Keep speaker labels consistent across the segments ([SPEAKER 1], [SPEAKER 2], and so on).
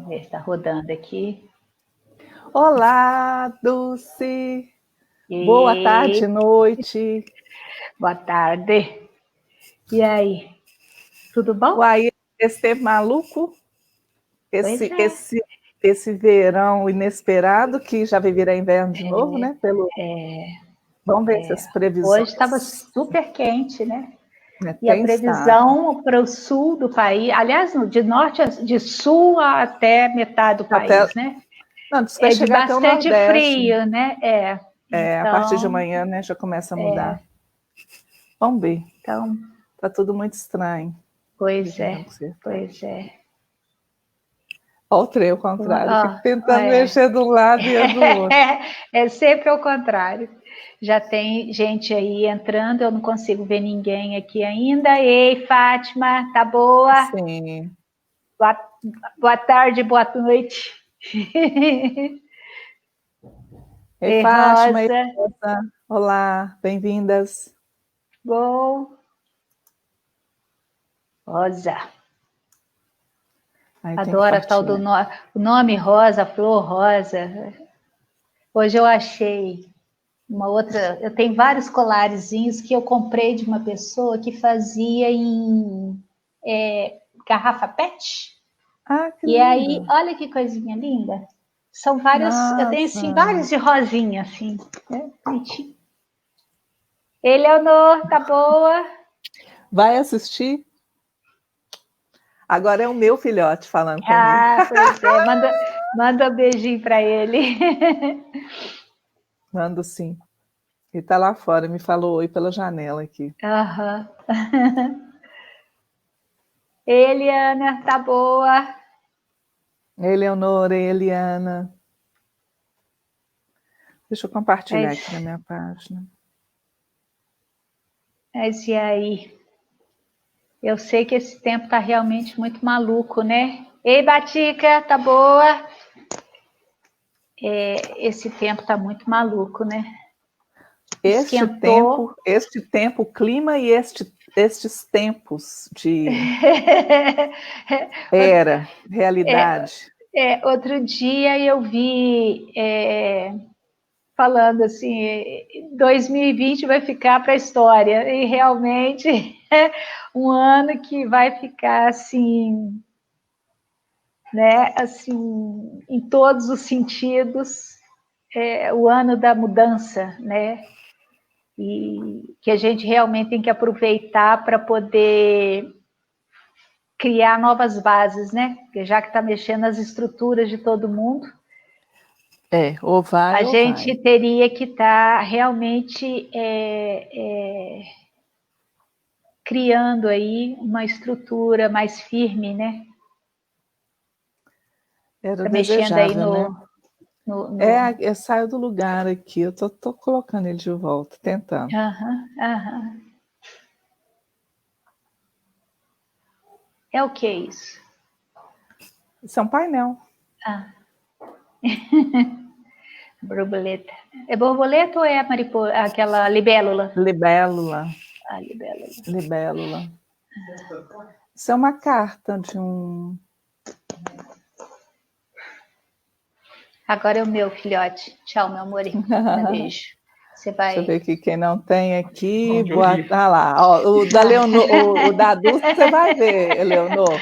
[SPEAKER 1] ver se está rodando aqui.
[SPEAKER 2] Olá, Dulce!
[SPEAKER 1] E...
[SPEAKER 2] Boa tarde, noite.
[SPEAKER 1] Boa tarde. E aí? Tudo bom?
[SPEAKER 2] Uai, esse tempo maluco, esse verão inesperado, que já vai virar inverno de novo, né? Vamos ver essas previsões.
[SPEAKER 1] Hoje estava super quente, né? E a
[SPEAKER 2] Tem
[SPEAKER 1] previsão para o sul do país, aliás, de norte, de sul até metade do país, né?
[SPEAKER 2] Não, diz que vai chegar até o Nordeste.
[SPEAKER 1] Bastante frio, né?
[SPEAKER 2] Então, a partir de amanhã, né, já começa a mudar. Vamos ver.
[SPEAKER 1] Então,
[SPEAKER 2] tá tudo muito estranho.
[SPEAKER 1] Pois é.
[SPEAKER 2] Olha o trem ao contrário, fico tentando mexer de um lado e do outro.
[SPEAKER 1] É sempre ao contrário. Já tem gente aí entrando, eu não consigo ver ninguém aqui ainda. Ei, Fátima, tá boa?
[SPEAKER 2] Sim.
[SPEAKER 1] Boa tarde, boa noite.
[SPEAKER 2] Ei, Fátima, Rosa. Olá, bem-vindas.
[SPEAKER 1] Bom. Rosa. Adoro a tal do nome Rosa, Flor Rosa. Hoje eu achei uma outra. Eu tenho vários colarezinhos que eu comprei de uma pessoa que fazia em garrafa PET.
[SPEAKER 2] Ah, que
[SPEAKER 1] e
[SPEAKER 2] lindo.
[SPEAKER 1] Aí, olha que coisinha linda. São vários. Nossa. Eu tenho assim, vários de rosinha, assim. Bonitinho. Eleonor, tá boa?
[SPEAKER 2] Vai assistir? Agora é o meu filhote falando comigo.
[SPEAKER 1] Ah, pois é. Manda um beijinho para ele.
[SPEAKER 2] Mando sim. Ele tá lá fora, me falou oi pela janela aqui.
[SPEAKER 1] Eliana, tá boa?
[SPEAKER 2] Eleonora, Eliana. Deixa eu compartilhar aqui na minha página.
[SPEAKER 1] E aí? Eu sei que esse tempo tá realmente muito maluco, né? Ei, Batica, tá boa? Esse tempo tá muito maluco, né?
[SPEAKER 2] Este tempo, o clima e estes tempos de realidade.
[SPEAKER 1] Outro dia eu vi falando assim, 2020 vai ficar para a história, e realmente é um ano que vai ficar assim, né, assim, em todos os sentidos, o ano da mudança, né, e que a gente realmente tem que aproveitar para poder criar novas bases, né, porque já que está mexendo nas estruturas de todo mundo,
[SPEAKER 2] ou vai,
[SPEAKER 1] a gente teria que estar realmente criando aí uma estrutura mais firme, né?
[SPEAKER 2] Era
[SPEAKER 1] tá mexendo aí
[SPEAKER 2] né? Eu saio do lugar aqui, eu tô colocando ele de volta, tentando.
[SPEAKER 1] É o que isso?
[SPEAKER 2] Isso é um painel.
[SPEAKER 1] Borboleta. É borboleta ou é aquela libélula?
[SPEAKER 2] Libélula.
[SPEAKER 1] Libélula.
[SPEAKER 2] Libélula. Isso é uma carta de um...
[SPEAKER 1] Agora é o meu filhote. Tchau, meu amorinho. Beijo. Você vai...
[SPEAKER 2] Deixa eu ver aqui quem não tem aqui. Lá. O da Leonor, o da Dulce, você vai ver, Leonor.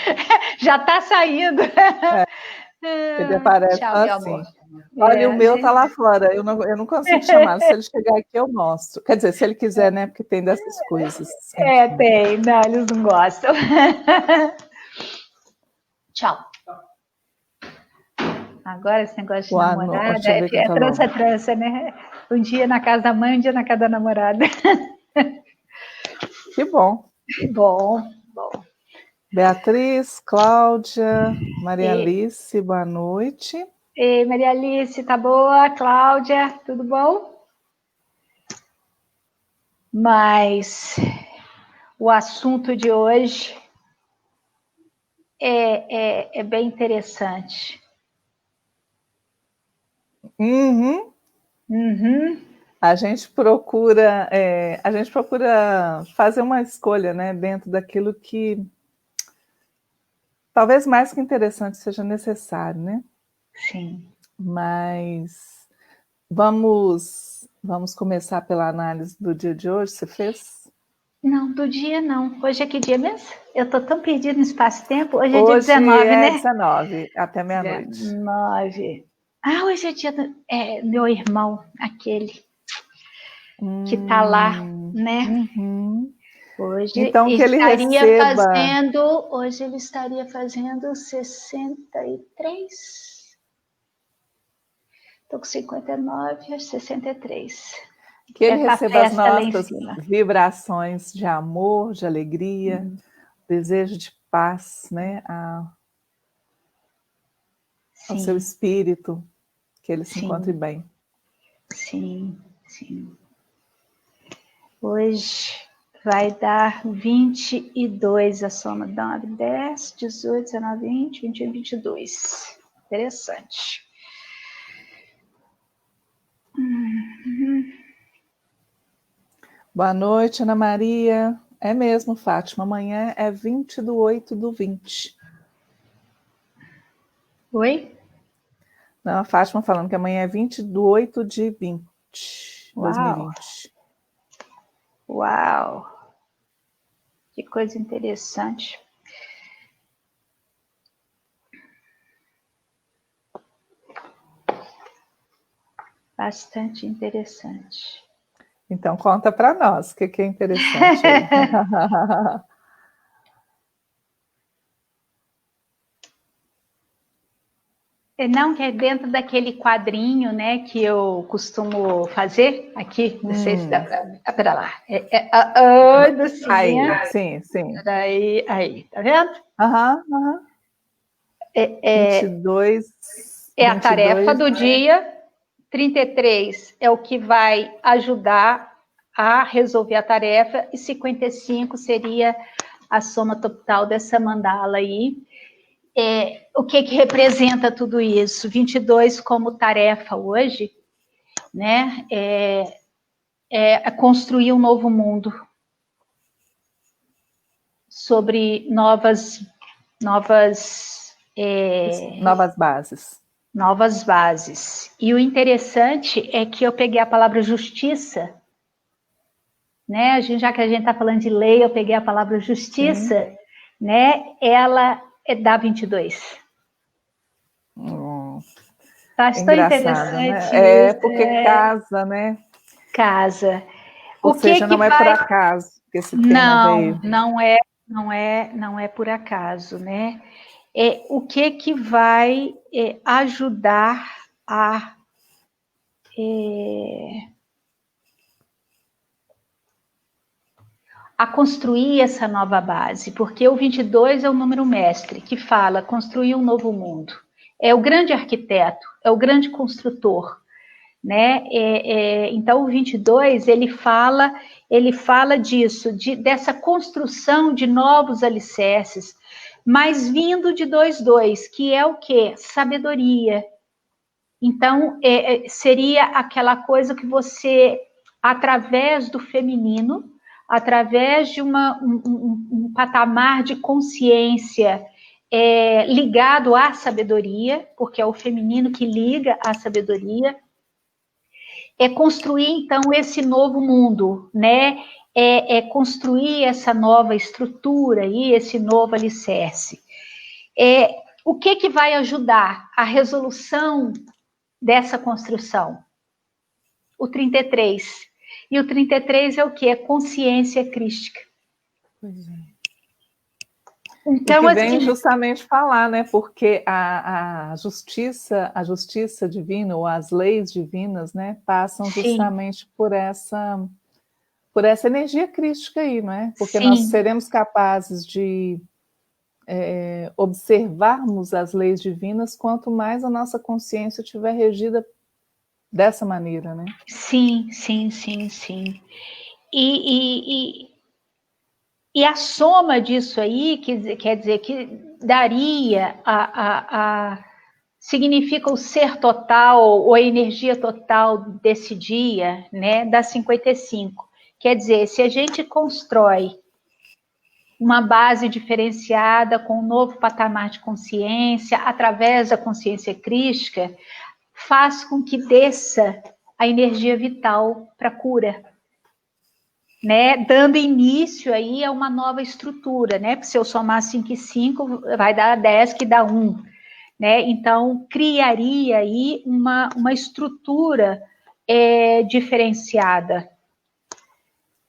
[SPEAKER 1] Já tá saindo.
[SPEAKER 2] Ele aparece
[SPEAKER 1] Tchau,
[SPEAKER 2] assim.
[SPEAKER 1] meu amor.
[SPEAKER 2] Olha, o meu tá lá fora. Eu não consigo chamar. Se ele chegar aqui, eu mostro. Quer dizer, se ele quiser, né? Porque tem dessas coisas.
[SPEAKER 1] Tem. Não, eles não gostam. Tchau. Agora esse negócio de namorada é trança, né? Um dia na casa da mãe, um dia na casa da namorada.
[SPEAKER 2] Que bom.
[SPEAKER 1] Bom.
[SPEAKER 2] Beatriz, Cláudia, Maria Alice, boa noite.
[SPEAKER 1] Ei, Maria Alice, tá boa? Cláudia, tudo bom? Mas o assunto de hoje é bem interessante. A
[SPEAKER 2] gente procura fazer uma escolha, né, dentro daquilo que talvez mais que interessante seja necessário, né?
[SPEAKER 1] Sim.
[SPEAKER 2] Mas vamos começar pela análise do dia de hoje, você fez?
[SPEAKER 1] Não, do dia não. Hoje é que dia mesmo? Eu tô tão perdida no espaço-tempo. Hoje é dia
[SPEAKER 2] Hoje
[SPEAKER 1] 19,
[SPEAKER 2] é
[SPEAKER 1] né?
[SPEAKER 2] 19, até meia-noite.
[SPEAKER 1] 19. Ah, hoje é dia do meu irmão, aquele que tá lá, né?
[SPEAKER 2] Uhum.
[SPEAKER 1] Hoje
[SPEAKER 2] Então que ele receba.
[SPEAKER 1] Hoje ele estaria fazendo 63. Estou com 59, 63.
[SPEAKER 2] Que ele
[SPEAKER 1] É para
[SPEAKER 2] receba as
[SPEAKER 1] festa lá em
[SPEAKER 2] nossas
[SPEAKER 1] cima.
[SPEAKER 2] vibrações de amor, de alegria, desejo de paz, né? Ao seu
[SPEAKER 1] Sim,
[SPEAKER 2] espírito, que ele se encontre
[SPEAKER 1] sim,
[SPEAKER 2] bem.
[SPEAKER 1] sim, sim. Hoje vai dar 22 a soma. 9, 10, 18, 19, 20, 21, 22. Interessante.
[SPEAKER 2] Boa noite, Ana Maria. É mesmo, Fátima. Amanhã é 20/8/20.
[SPEAKER 1] Oi?
[SPEAKER 2] Não, a Fátima falando que amanhã é 20/8/20.
[SPEAKER 1] Uau,
[SPEAKER 2] 2020.
[SPEAKER 1] uau. Que coisa interessante. Bastante interessante.
[SPEAKER 2] Então, conta para nós o que é interessante aí.
[SPEAKER 1] Não, que é dentro daquele quadrinho, né, que eu costumo fazer aqui, não sei se dá para lá. Ai,
[SPEAKER 2] Aí,
[SPEAKER 1] docinha.
[SPEAKER 2] sim, sim.
[SPEAKER 1] Aí, tá vendo?
[SPEAKER 2] Aham, aham.
[SPEAKER 1] É,
[SPEAKER 2] 22,
[SPEAKER 1] é a tarefa
[SPEAKER 2] 22.
[SPEAKER 1] do dia, 33 é o que vai ajudar a resolver a tarefa, e 55 seria a soma total dessa mandala aí. O que representa tudo isso? 22 como tarefa hoje, né? É construir um novo mundo sobre novas
[SPEAKER 2] Bases.
[SPEAKER 1] novas bases. E o interessante é que eu peguei a palavra justiça, né? Já que a gente está falando de lei, eu peguei a palavra justiça,
[SPEAKER 2] Sim.
[SPEAKER 1] né? Ela é da 22. Bastante
[SPEAKER 2] Engraçado, né?
[SPEAKER 1] interessante
[SPEAKER 2] É
[SPEAKER 1] isso.
[SPEAKER 2] porque casa, né?
[SPEAKER 1] Casa.
[SPEAKER 2] Ou
[SPEAKER 1] O que
[SPEAKER 2] seja,
[SPEAKER 1] que
[SPEAKER 2] não é por
[SPEAKER 1] vai?
[SPEAKER 2] acaso que esse tema
[SPEAKER 1] Não,
[SPEAKER 2] veio.
[SPEAKER 1] não é por acaso, né? O que vai ajudar a construir essa nova base, porque o 22 é o número mestre, que fala construir um novo mundo. É o grande arquiteto, é o grande construtor, né? Então o 22 ele fala disso, dessa construção de novos alicerces, mas vindo de 22, que é o quê? Sabedoria. Então seria aquela coisa que você, através do feminino, através de um patamar de consciência ligado à sabedoria, porque é o feminino que liga à sabedoria, construir então esse novo mundo, né? Construir essa nova estrutura e esse novo alicerce. O que vai ajudar a resolução dessa construção? O 33. E o 33 é o que? É consciência crística.
[SPEAKER 2] Pois é. E
[SPEAKER 1] Então,
[SPEAKER 2] que vem
[SPEAKER 1] assim,
[SPEAKER 2] justamente falar, né? Porque a justiça divina, ou as leis divinas, né, passam
[SPEAKER 1] sim,
[SPEAKER 2] justamente por essa energia crística aí, não é? Porque nós
[SPEAKER 1] sim,
[SPEAKER 2] seremos capazes de observarmos as leis divinas quanto mais a nossa consciência estiver regida dessa maneira, né?
[SPEAKER 1] sim, sim, sim, sim. E a soma disso aí, quer dizer que daria significa o ser total ou a energia total desse dia, né, dá 55. Quer dizer, se a gente constrói uma base diferenciada com um novo patamar de consciência, através da consciência crística, faz com que desça a energia vital para a cura, né? Dando início aí a uma nova estrutura, né? Porque se eu somar 5 e 5, vai dar 10, que dá 1, né? Então, criaria aí uma estrutura diferenciada.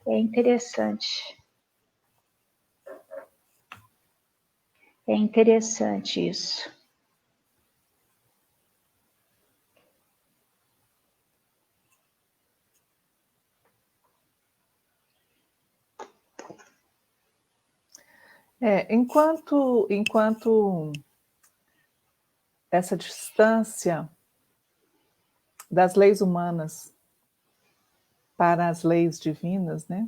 [SPEAKER 1] É interessante. É interessante isso.
[SPEAKER 2] Enquanto essa distância das leis humanas para as leis divinas, né?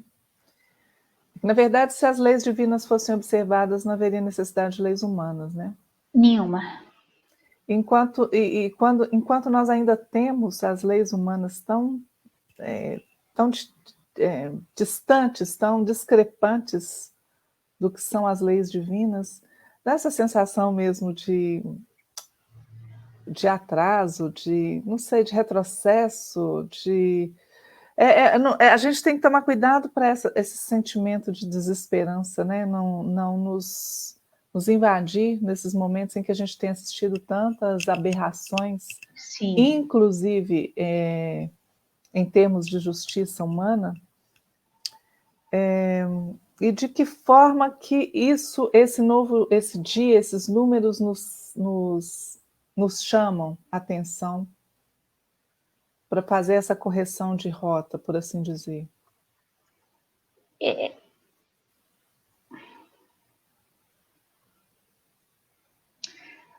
[SPEAKER 2] Na verdade, se as leis divinas fossem observadas, não haveria necessidade de leis humanas, né?
[SPEAKER 1] Nenhuma.
[SPEAKER 2] Enquanto nós ainda temos as leis humanas tão distantes, tão discrepantes do que são as leis divinas, dá essa sensação mesmo de atraso, não sei, de retrocesso, a gente tem que tomar cuidado para esse sentimento de desesperança, né? Não nos invadir nesses momentos em que a gente tem assistido tantas aberrações,
[SPEAKER 1] Sim.
[SPEAKER 2] Inclusive em termos de justiça humana, e de que forma que esse dia, esses números nos chamam a atenção para fazer essa correção de rota, por assim dizer.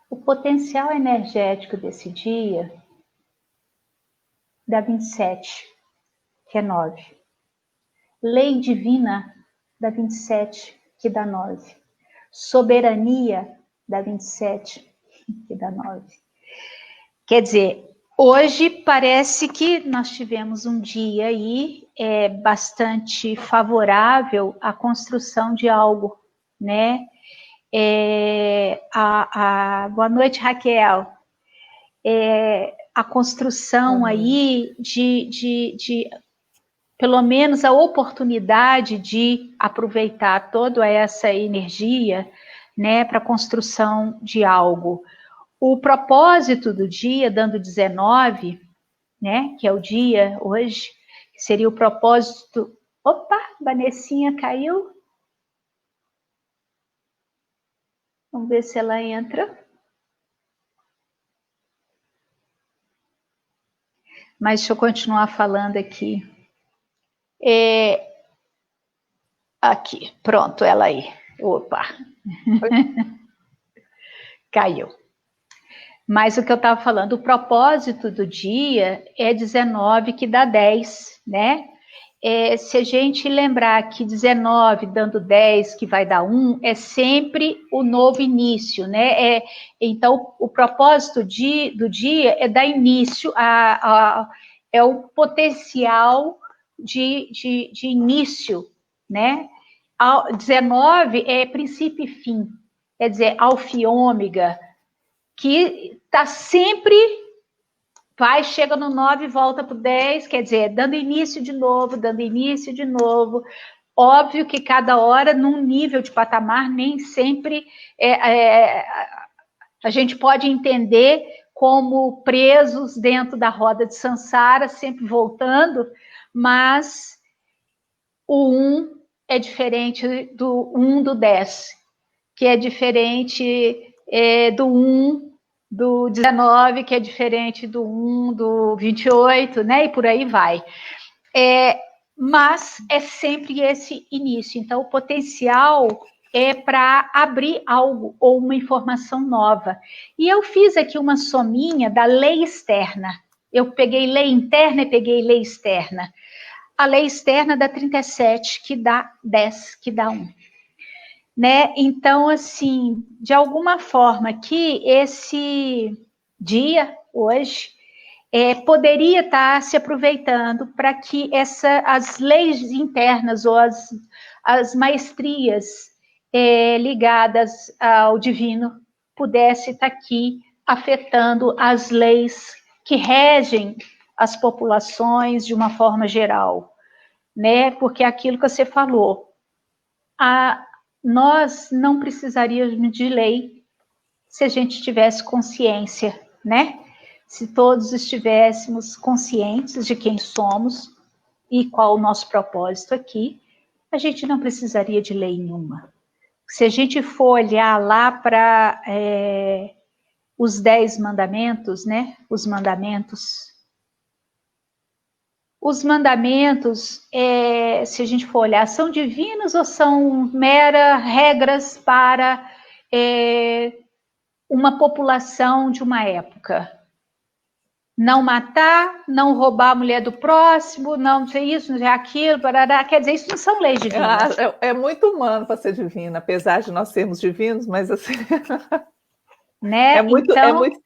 [SPEAKER 1] O potencial energético desse dia dá 27, que é 9. Lei divina dá 27, que dá 9. Soberania dá 27, que dá 9. Quer dizer, hoje parece que nós tivemos um dia aí bastante favorável à construção de algo, né? Boa noite, Raquel. A construção aí de pelo menos a oportunidade de aproveitar toda essa energia, né, para a construção de algo. O propósito do dia, dando 19, né, que é o dia hoje, que seria o propósito... Opa, Vanessinha caiu. Vamos ver se ela entra. Mas deixa eu continuar falando aqui. Aqui, pronto, ela aí. Opa. Caiu. Mas o que eu estava falando, o propósito do dia é 19, que dá 10, né? Se a gente lembrar que 19 dando 10, que vai dar 1, é sempre o novo início, né? Então, o propósito do dia é dar início, é o potencial de início, né? 19 é princípio e fim, quer dizer, alfa e ômega, que está sempre, chega no 9 e volta para o 10, quer dizer, dando início de novo, Óbvio que cada hora, num nível de patamar, nem sempre a gente pode entender como presos dentro da roda de Sansara, sempre voltando, mas o 1 é diferente do 1 do 10, que é diferente do 1 do 19, que é diferente do 1 do 28, né? E por aí vai. Mas é sempre esse início. Então, o potencial é para abrir algo ou uma informação nova. E eu fiz aqui uma sominha da lei externa. Eu peguei lei interna e peguei lei externa. A lei externa dá 37, que dá 10, que dá 1. Né? Então, assim, de alguma forma que esse dia, hoje, poderia estar se aproveitando para que as leis internas ou as maestrias ligadas ao divino pudesse estar aqui afetando as leis que regem as populações de uma forma geral, né? Porque aquilo que você falou, nós não precisaríamos de lei se a gente tivesse consciência, né? Se todos estivéssemos conscientes de quem somos e qual o nosso propósito aqui, a gente não precisaria de lei nenhuma. Se a gente for olhar lá para os 10 mandamentos, né? Os mandamentos, se a gente for olhar, são divinos ou são meras regras para uma população de uma época? Não matar, não roubar a mulher do próximo, não sei isso, não sei aquilo, barará. Quer dizer, isso não são leis divinas.
[SPEAKER 2] É muito humano para ser divina, apesar de nós sermos divinos, mas assim,
[SPEAKER 1] né?
[SPEAKER 2] É muito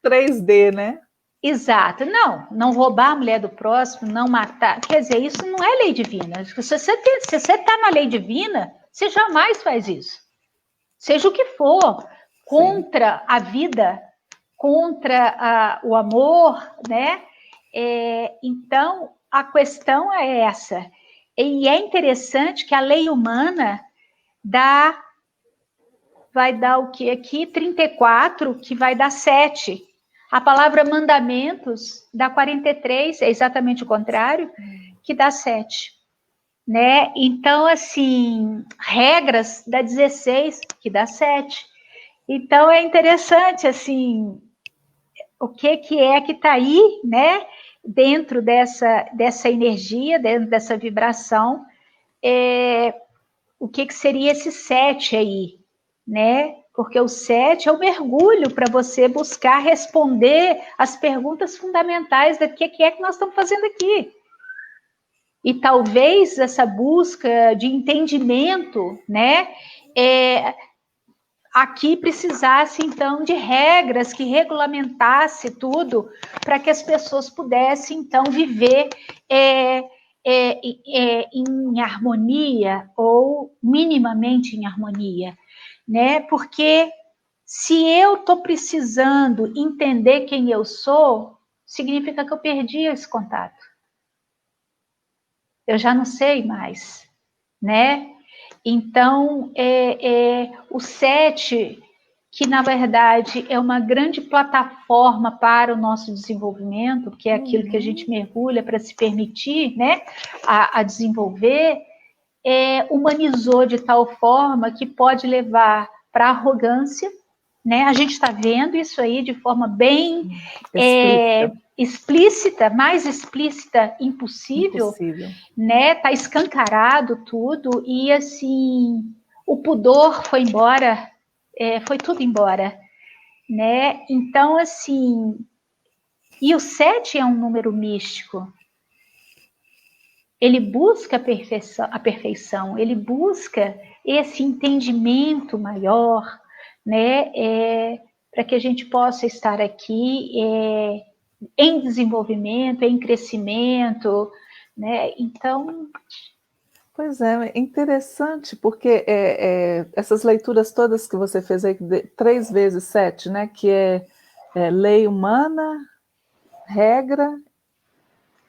[SPEAKER 2] 3D, né?
[SPEAKER 1] Exato. Não roubar a mulher do próximo, não matar. Quer dizer, isso não é lei divina. Se você está na lei divina, você jamais faz isso. Seja o que for, contra a vida, contra o amor, né? Então, a questão é essa. E é interessante que a lei humana vai dar o que aqui? 34, que vai dar 7. A palavra mandamentos dá 43, é exatamente o contrário, que dá 7. Né? Então, assim, regras dá 16, que dá 7. Então, é interessante, assim, o que é que está aí, né? Dentro dessa energia, dentro dessa vibração, o que seria esse 7 aí, né? Porque o 7 é o mergulho para você buscar responder as perguntas fundamentais do que é que nós estamos fazendo aqui. E talvez essa busca de entendimento, né, aqui precisasse, então, de regras que regulamentasse tudo para que as pessoas pudessem, então, viver em harmonia ou minimamente em harmonia, né? Porque se eu estou precisando entender quem eu sou, significa que eu perdi esse contato. Eu já não sei mais, né? Então, o 7, que na verdade é uma grande plataforma para o nosso desenvolvimento, que é aquilo que a gente mergulha para se permitir, né, a desenvolver, humanizou de tal forma que pode levar para a arrogância, né? A gente está vendo isso aí de forma bem explícita, mais explícita impossível, né? Tá escancarado tudo e assim o pudor foi embora, foi tudo embora, né? Então assim, e o 7 é um número místico. Ele busca a perfeição, ele busca esse entendimento maior, né? Para que a gente possa estar aqui em desenvolvimento, em crescimento, né? Então,
[SPEAKER 2] pois é interessante, porque essas leituras todas que você fez aí, 3 vezes 7, né? Que é lei humana, regra.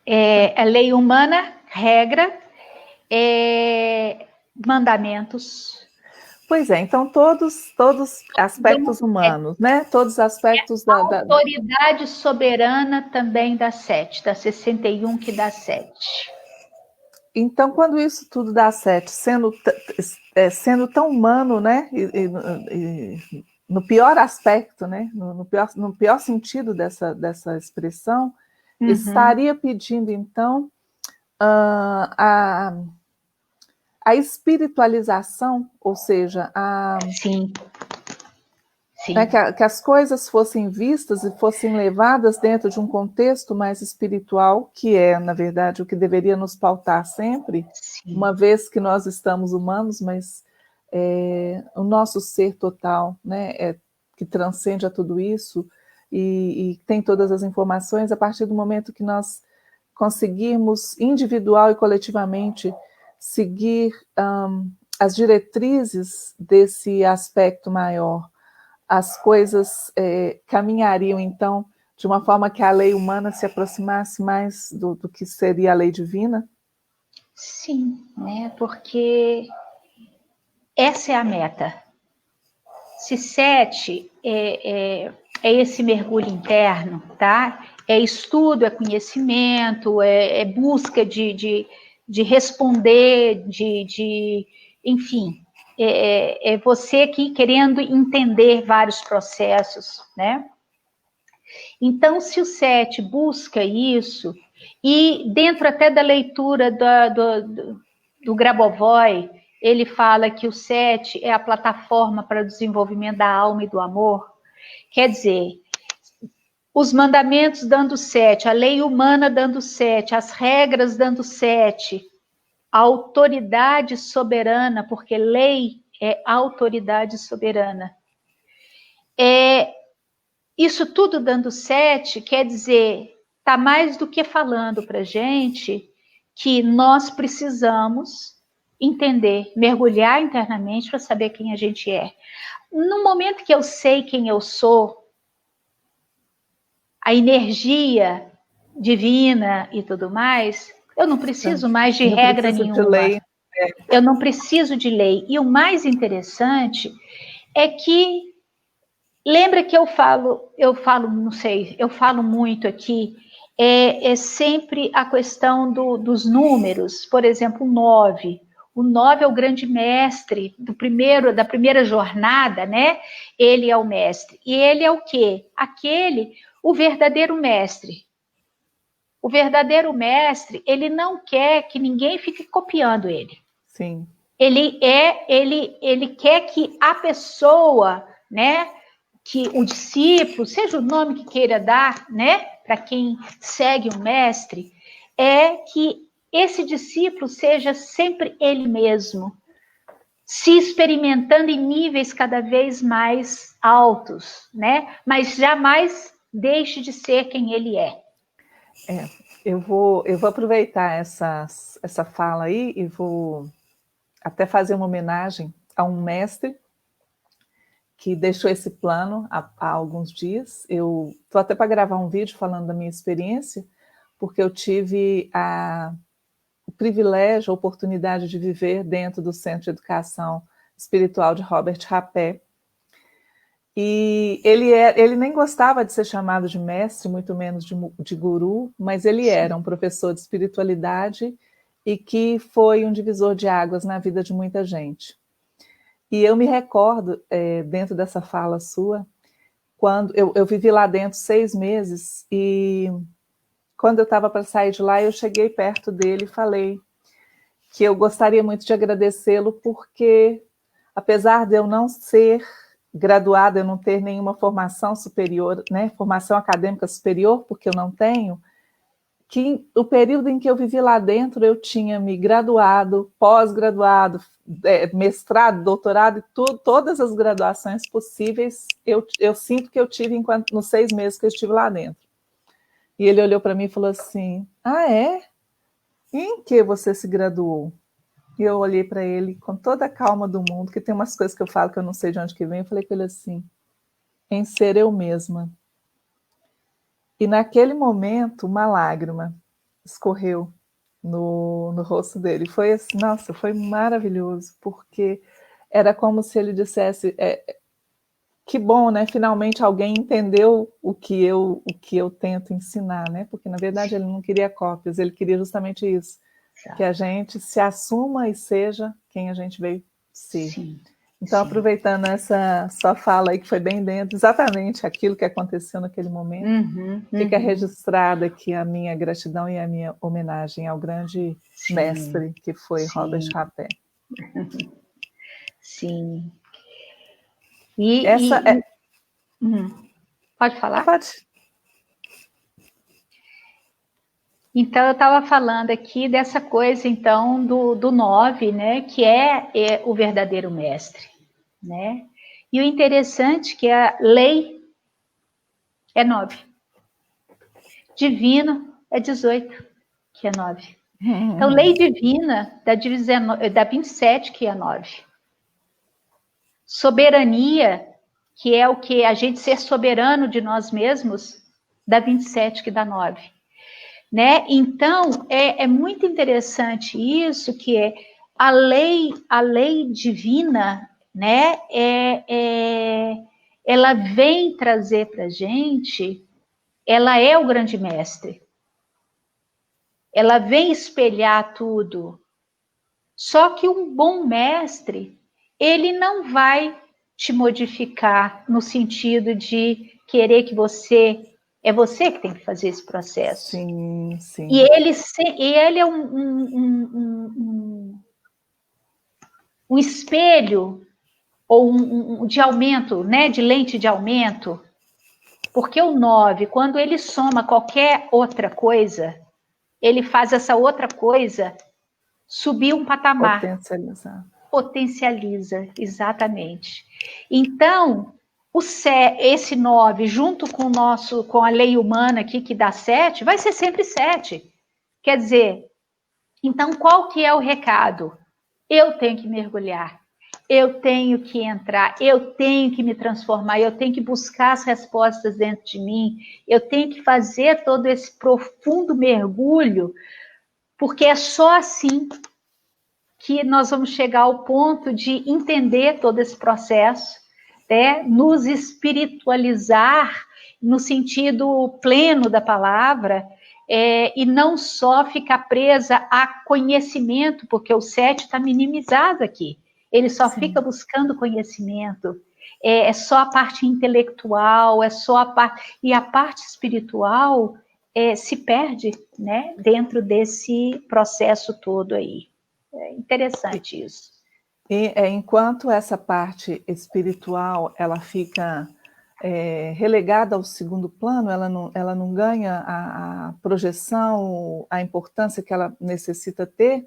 [SPEAKER 1] É lei humana, regra, mandamentos.
[SPEAKER 2] Pois é, então todos aspectos humanos, né? Todos os aspectos
[SPEAKER 1] da autoridade soberana também dá 7, dá 61 que dá 7.
[SPEAKER 2] Então, quando isso tudo dá 7, sendo tão humano, né? E no pior aspecto, né? No pior sentido dessa expressão, estaria pedindo, então, a espiritualização, ou seja,
[SPEAKER 1] Sim.
[SPEAKER 2] Né, que as coisas fossem vistas e fossem levadas dentro de um contexto mais espiritual, que é, na verdade, o que deveria nos pautar sempre, uma vez que nós estamos humanos, mas o nosso ser total, né, que transcende a tudo isso e tem todas as informações, a partir do momento que nós conseguirmos, individual e coletivamente, seguir as diretrizes desse aspecto maior, as coisas caminhariam, então, de uma forma que a lei humana se aproximasse mais do que seria a lei divina?
[SPEAKER 1] Sim, né? Porque essa é a meta. Se 7 é esse mergulho interno, tá? É estudo, é conhecimento, é busca de responder, enfim, é você aqui querendo entender vários processos, né? Então, se o 7 busca isso, e dentro até da leitura do Grabovoi, ele fala que o 7 é a plataforma para o desenvolvimento da alma e do amor. Quer dizer, os mandamentos dando 7, a lei humana dando 7, as regras dando 7, a autoridade soberana, porque lei é autoridade soberana. Isso tudo dando 7, quer dizer, está mais do que falando para a gente que nós precisamos entender, mergulhar internamente para saber quem a gente é. No momento que eu sei quem eu sou, a energia divina e tudo mais, eu não preciso mais de regra nenhuma. Eu não preciso de lei. E o mais interessante é que, lembra que eu falo, não sei, eu falo muito aqui, é sempre a questão dos números, por exemplo, o 9. O 9 é o grande mestre da primeira jornada, né? Ele é o mestre. E ele é o quê? O verdadeiro mestre. O verdadeiro mestre, ele não quer que ninguém fique copiando ele.
[SPEAKER 2] Sim.
[SPEAKER 1] Ele quer que a pessoa, né, que o discípulo, seja o nome que queira dar, né, para quem segue o mestre, é que esse discípulo seja sempre ele mesmo, se experimentando em níveis cada vez mais altos, né, mas jamais deixe de ser quem ele é.
[SPEAKER 2] Eu vou aproveitar essa fala aí e vou até fazer uma homenagem a um mestre que deixou esse plano há alguns dias. Eu estou até para gravar um vídeo falando da minha experiência, porque eu tive o privilégio, a oportunidade de viver dentro do Centro de Educação Espiritual de Robert Rapé. E ele nem gostava de ser chamado de mestre, muito menos de guru, mas ele era um professor de espiritualidade e que foi um divisor de águas na vida de muita gente. E eu me recordo, dentro dessa fala sua, quando eu vivi lá dentro 6 meses, e quando eu estava para sair de lá, eu cheguei perto dele e falei que eu gostaria muito de agradecê-lo, porque, apesar de eu não ser graduada, eu não ter nenhuma formação superior, né, formação acadêmica superior, porque eu não tenho, que o período em que eu vivi lá dentro, eu tinha me graduado, pós-graduado, mestrado, doutorado, todas as graduações possíveis, eu sinto que eu tive nos 6 meses que eu estive lá dentro. E ele olhou para mim e falou assim, é? Em que você se graduou? E eu olhei para ele com toda a calma do mundo, que tem umas coisas que eu falo que eu não sei de onde que vem, eu falei com ele assim, em ser eu mesma. E naquele momento, uma lágrima escorreu no rosto dele. Foi assim, nossa, foi maravilhoso, porque era como se ele dissesse, que bom, né? Finalmente alguém entendeu o que eu tento ensinar, né? Porque, na verdade, ele não queria cópias, ele queria justamente isso, que a gente se assuma e seja quem a gente veio ser.
[SPEAKER 1] Sim.
[SPEAKER 2] Então,
[SPEAKER 1] Sim.
[SPEAKER 2] aproveitando essa sua fala aí, que foi bem dentro, exatamente aquilo que aconteceu naquele momento, fica registrada aqui a minha gratidão e a minha homenagem ao grande mestre que foi Robert Rapé.
[SPEAKER 1] Sim. Pode falar?
[SPEAKER 2] Pode.
[SPEAKER 1] Então, eu estava falando aqui dessa coisa, então, do 9, né, que é o verdadeiro mestre, né? E o interessante é que a lei é 9. Divino é 18, que é 9. Então, lei divina da 27, que é 9. Soberania, que é o que a gente ser soberano de nós mesmos, dá 27, que dá 9. Né? Então, é muito interessante isso, que é a lei divina, né? Ela vem trazer para a gente, ela é o grande mestre. Ela vem espelhar tudo. Só que um bom mestre, ele não vai te modificar no sentido de querer que é você que tem que fazer esse processo.
[SPEAKER 2] Sim, sim.
[SPEAKER 1] E ele é um espelho ou de aumento, né, de lente de aumento, porque o 9, quando ele soma qualquer outra coisa, ele faz essa outra coisa subir um patamar. Potencializa, exatamente. Então, esse 9, junto com a lei humana aqui, que dá 7, vai ser sempre 7. Quer dizer, então qual que é o recado? Eu tenho que mergulhar, eu tenho que entrar, eu tenho que me transformar, eu tenho que buscar as respostas dentro de mim, eu tenho que fazer todo esse profundo mergulho, porque é só assim que nós vamos chegar ao ponto de entender todo esse processo, né? Nos espiritualizar no sentido pleno da palavra, e não só ficar presa a conhecimento, porque o 7 está minimizado aqui. Ele só fica buscando conhecimento. É só a parte intelectual, é só a parte... E a parte espiritual se perde, né, dentro desse processo todo aí. É interessante isso.
[SPEAKER 2] E enquanto essa parte espiritual ela fica relegada ao segundo plano, ela não ganha a projeção, a importância que ela necessita ter,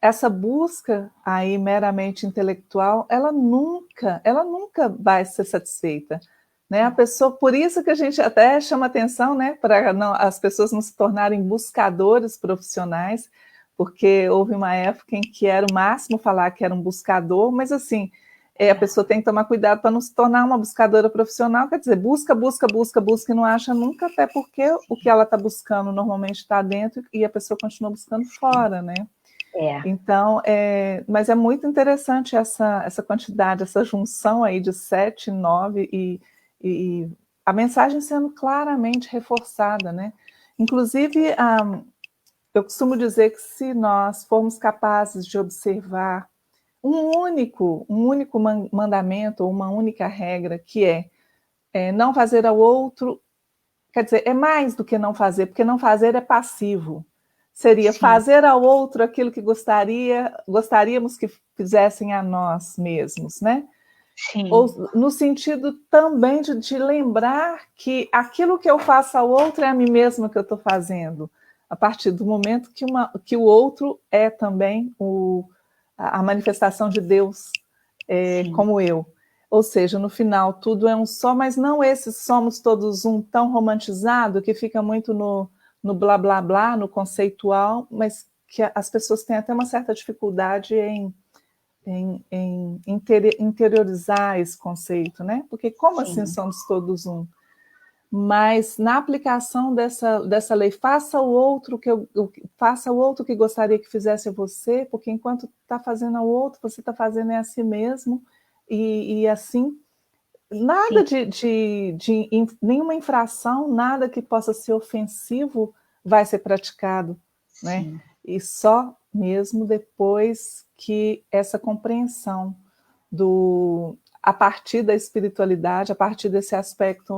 [SPEAKER 2] essa busca aí meramente intelectual, ela nunca vai ser satisfeita. Né? A pessoa, por isso que a gente até chama atenção, né, para as pessoas não se tornarem buscadores profissionais, porque houve uma época em que era o máximo falar que era um buscador, mas assim, a pessoa tem que tomar cuidado para não se tornar uma buscadora profissional, quer dizer, busca e não acha nunca, até porque o que ela está buscando normalmente está dentro e a pessoa continua buscando fora, né? Então, mas é muito interessante essa quantidade, essa junção aí de 7, 9 e a mensagem sendo claramente reforçada, né? Inclusive, eu costumo dizer que se nós formos capazes de observar um único mandamento ou uma única regra, que é não fazer ao outro, quer dizer, é mais do que não fazer, porque não fazer é passivo. Seria fazer ao outro aquilo que gostaríamos que fizessem a nós mesmos, né?
[SPEAKER 1] Sim.
[SPEAKER 2] Ou no sentido também de lembrar que aquilo que eu faço ao outro é a mim mesma que eu estou fazendo, a partir do momento que o outro é também a manifestação de Deus, como eu. Ou seja, no final tudo é um só, mas não esse somos todos um tão romantizado que fica muito no blá blá blá, no conceitual, mas que as pessoas têm até uma certa dificuldade em interiorizar esse conceito, né? Porque como assim somos todos um? Mas na aplicação dessa lei, faça o outro que gostaria que fizesse a você, porque enquanto está fazendo ao outro, você está fazendo a si mesmo, e assim, nada de nenhuma infração, nada que possa ser ofensivo vai ser praticado, né? E só mesmo depois que essa compreensão a partir da espiritualidade, a partir desse aspecto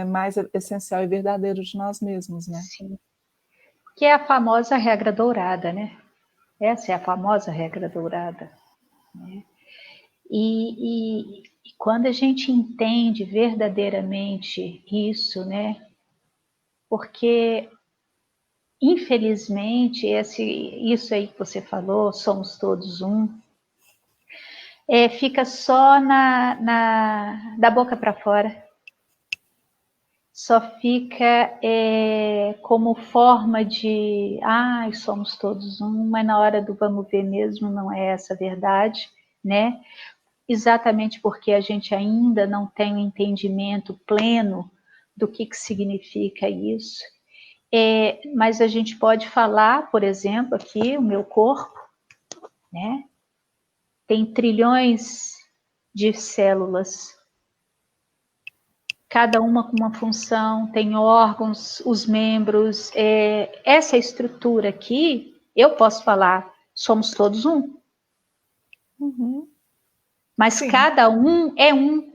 [SPEAKER 2] mais essencial e verdadeiro de nós mesmos, né?
[SPEAKER 1] Sim. Que é a famosa regra dourada, né? Essa é a famosa regra dourada. Né? E quando a gente entende verdadeiramente isso, né? Porque, infelizmente, isso aí que você falou, somos todos um, fica só da boca para fora. só fica como forma de, somos todos um, mas na hora do vamos ver mesmo não é essa a verdade, né? Exatamente porque a gente ainda não tem um entendimento pleno do que significa isso. Mas a gente pode falar, por exemplo, aqui, o meu corpo, né? Tem trilhões de células, cada uma com uma função, tem órgãos, os membros. Essa estrutura aqui, eu posso falar, somos todos um.
[SPEAKER 2] Uhum.
[SPEAKER 1] Mas
[SPEAKER 2] Sim.
[SPEAKER 1] cada um é um.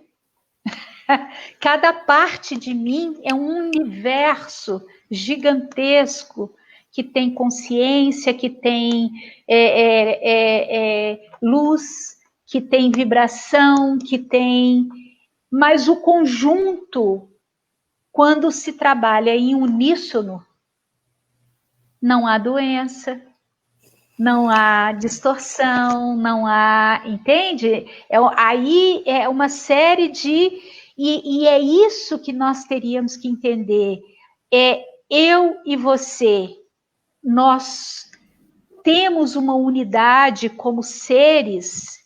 [SPEAKER 1] Cada parte de mim é um universo gigantesco que tem consciência, que tem luz, que tem vibração, que tem... Mas o conjunto, quando se trabalha em uníssono, não há doença, não há distorção, não há... Entende? Aí é uma série de... E é isso que nós teríamos que entender. Eu e você, nós temos uma unidade como seres,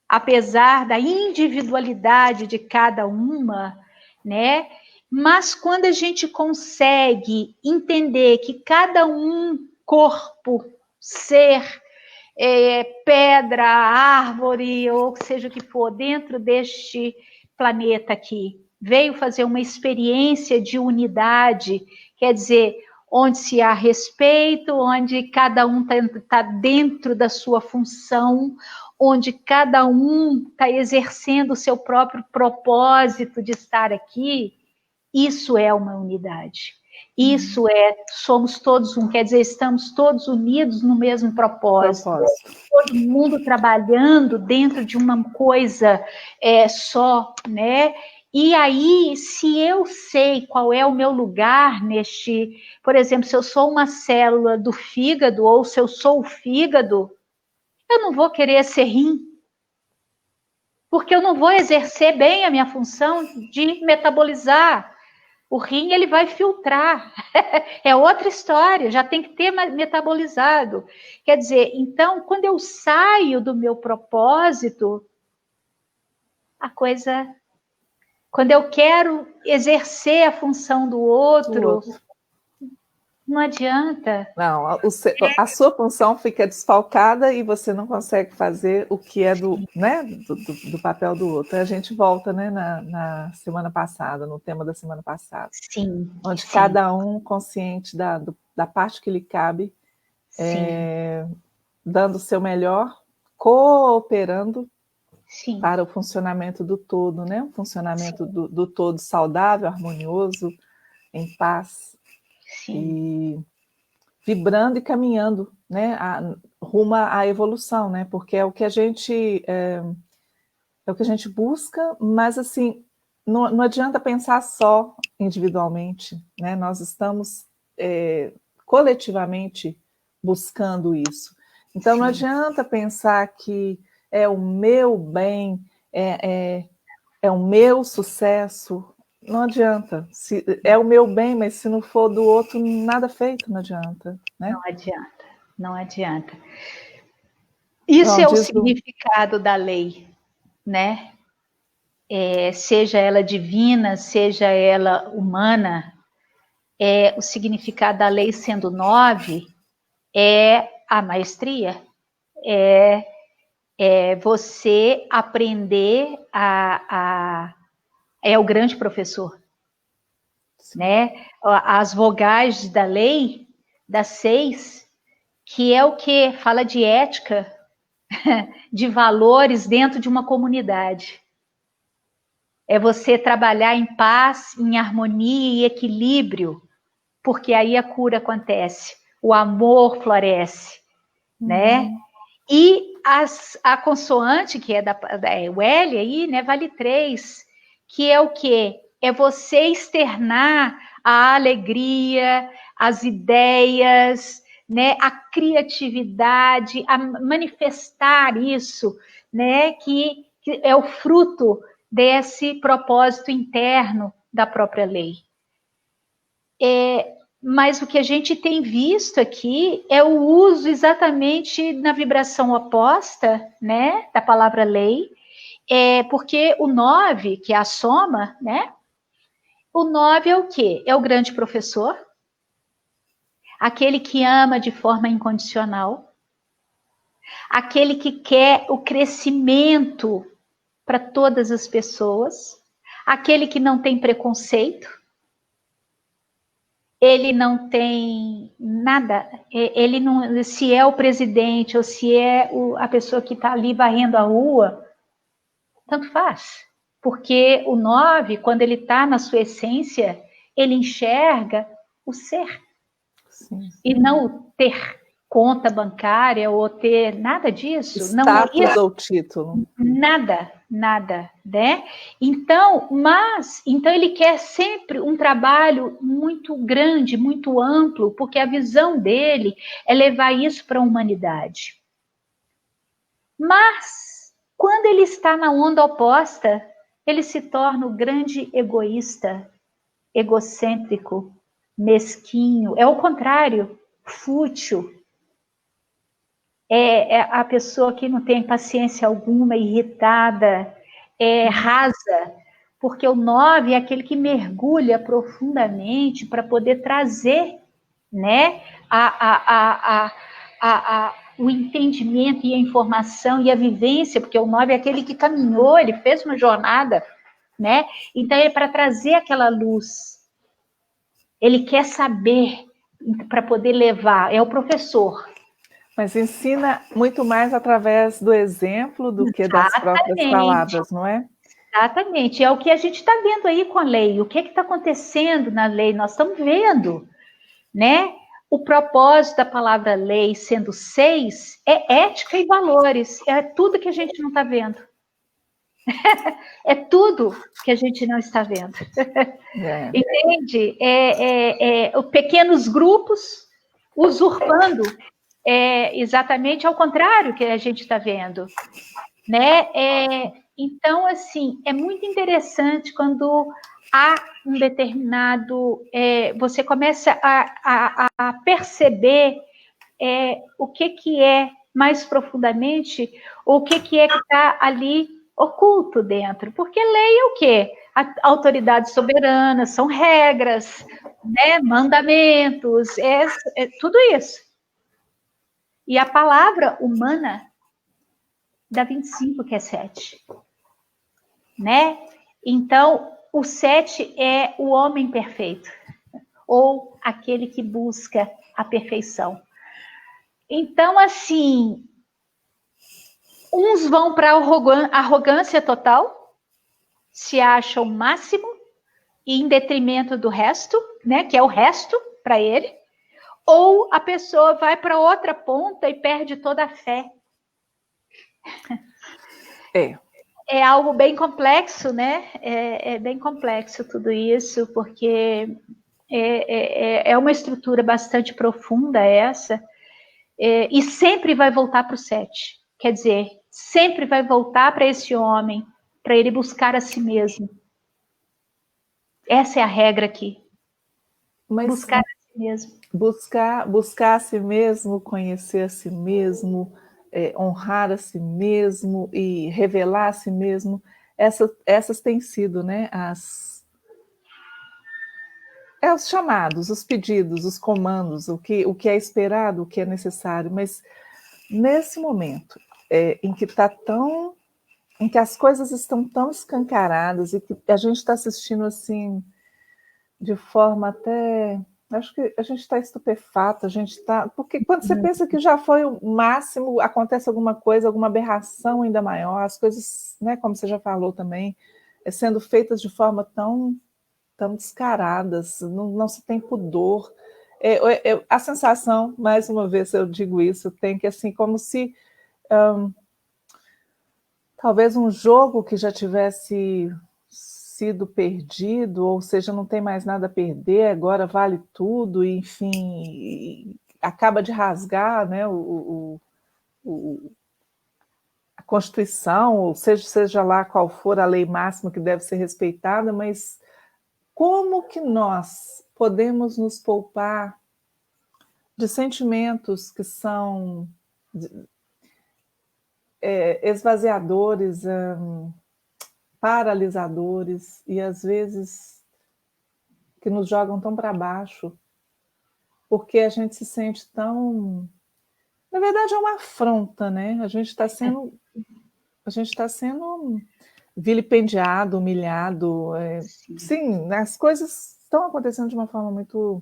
[SPEAKER 1] apesar da individualidade de cada uma, né? Mas quando a gente consegue entender que cada um corpo, ser, pedra, árvore, ou seja o que for, dentro deste planeta aqui, veio fazer uma experiência de unidade, quer dizer, onde se há respeito, onde cada um está dentro da sua função, onde cada um está exercendo o seu próprio propósito de estar aqui, isso é uma unidade. Isso somos todos um, quer dizer, estamos todos unidos no mesmo propósito. Todo mundo trabalhando dentro de uma coisa só, né? E aí, se eu sei qual é o meu lugar neste... Por exemplo, se eu sou uma célula do fígado, ou se eu sou o fígado, eu não vou querer ser rim, porque eu não vou exercer bem a minha função de metabolizar. O rim, ele vai filtrar. É outra história, já tem que ter metabolizado. Quer dizer, então, quando eu saio do meu propósito, a coisa... Quando eu quero exercer a função do outro, não adianta.
[SPEAKER 2] Não, a sua função fica desfalcada e você não consegue fazer o que é do papel do outro. A gente volta, né, na semana passada, no tema da semana passada.
[SPEAKER 1] Sim.
[SPEAKER 2] Onde cada um consciente da parte que lhe cabe, dando o seu melhor, cooperando para o funcionamento do todo, né? Um funcionamento do todo saudável, harmonioso, em paz. E vibrando e caminhando, né, rumo à evolução, né, porque é o que a gente busca, mas assim não adianta pensar só individualmente, né, nós estamos coletivamente buscando isso. Então não adianta pensar que é o meu bem, é o meu sucesso. Não adianta. É o meu bem, mas se não for do outro, nada feito, não adianta. Né?
[SPEAKER 1] Não adianta, não adianta. Isso é o significado da lei, né? Seja ela divina, seja ela humana, o significado da lei sendo 9 é a maestria, é você aprender é o grande professor. Né? As vogais da lei, das 6, que é o que fala de ética, de valores dentro de uma comunidade. É você trabalhar em paz, em harmonia e equilíbrio, porque aí a cura acontece, o amor floresce, né? E a consoante, que é o L aí, né, vale 3, que é o quê? É você externar a alegria, as ideias, né, a criatividade, a manifestar isso, né, que é o fruto desse propósito interno da própria lei. Mas o que a gente tem visto aqui é o uso exatamente na vibração oposta, né, da palavra lei, porque o 9, que é a soma, né, o 9 é o quê? É o grande professor, aquele que ama de forma incondicional, aquele que quer o crescimento para todas as pessoas, aquele que não tem preconceito, ele não tem nada, ele não, se é o presidente ou se é a pessoa que está ali varrendo a rua, tanto faz. Porque o 9, quando ele está na sua essência, ele enxerga o ser. Sim. E não o ter conta bancária ou ter nada disso.
[SPEAKER 2] Status
[SPEAKER 1] não é
[SPEAKER 2] ou título.
[SPEAKER 1] Nada, né? Então ele quer sempre um trabalho muito grande, muito amplo, porque a visão dele é levar isso para a humanidade. Mas, quando ele está na onda oposta, ele se torna o grande egoísta, egocêntrico, mesquinho, é o contrário, fútil. É a pessoa que não tem paciência alguma, irritada, rasa, porque o 9 é aquele que mergulha profundamente para poder trazer, né, o entendimento e a informação e a vivência, porque o 9 é aquele que caminhou, ele fez uma jornada, né? Então é para trazer aquela luz. Ele quer saber para poder levar, é o professor.
[SPEAKER 2] Mas ensina muito mais através do exemplo do que das próprias palavras, não é?
[SPEAKER 1] Exatamente, é o que a gente está vendo aí com a lei, o que está acontecendo na lei, nós estamos vendo, né? O propósito da palavra lei sendo 6 é ética e valores, é tudo que a gente não está vendo. É tudo que a gente não está vendo. Entende? Os pequenos grupos usurpando exatamente ao contrário que a gente está vendo, né? Então, assim, é muito interessante quando há um determinado... você começa a perceber o que é mais profundamente, o que é que está ali oculto dentro. Porque lei é o quê? A autoridade soberana, são regras, né? Mandamentos, tudo isso. E a palavra humana dá 25, que é 7. Né? Então, o 7 é o homem perfeito, ou aquele que busca a perfeição. Então, assim, uns vão para a arrogância total, se acham o máximo, e em detrimento do resto, né? Que é o resto para ele, ou a pessoa vai para outra ponta e perde toda a fé. É algo bem complexo, né? É bem complexo tudo isso, porque é uma estrutura bastante profunda essa, e sempre vai voltar para o 7. Quer dizer, sempre vai voltar para esse homem, para ele buscar a si mesmo. Essa é a regra aqui.
[SPEAKER 2] Mas
[SPEAKER 1] buscar a si mesmo.
[SPEAKER 2] Buscar a si mesmo, conhecer a si mesmo, honrar a si mesmo e revelar a si mesmo, essas têm sido, né, os chamados, os pedidos, os comandos, o que é esperado, o que é necessário, mas nesse momento em que as coisas estão tão escancaradas e que a gente está assistindo assim de forma até... Acho que a gente está estupefato, a gente está... Porque quando você pensa que já foi o máximo, acontece alguma coisa, alguma aberração ainda maior, as coisas, né, como você já falou também, sendo feitas de forma tão descaradas, não se tem pudor. A sensação, mais uma vez eu digo isso, tem que, assim, como se talvez um jogo que já tivesse sido perdido, ou seja, não tem mais nada a perder, agora vale tudo, e, enfim, acaba de rasgar, né, a Constituição, ou seja lá qual for a lei máxima que deve ser respeitada, mas como que nós podemos nos poupar de sentimentos que são esvaziadores, paralisadores e às vezes que nos jogam tão para baixo, porque a gente se sente tão... Na verdade, é uma afronta, né? A gente está sendo vilipendiado, humilhado. Sim, as coisas estão acontecendo de uma forma muito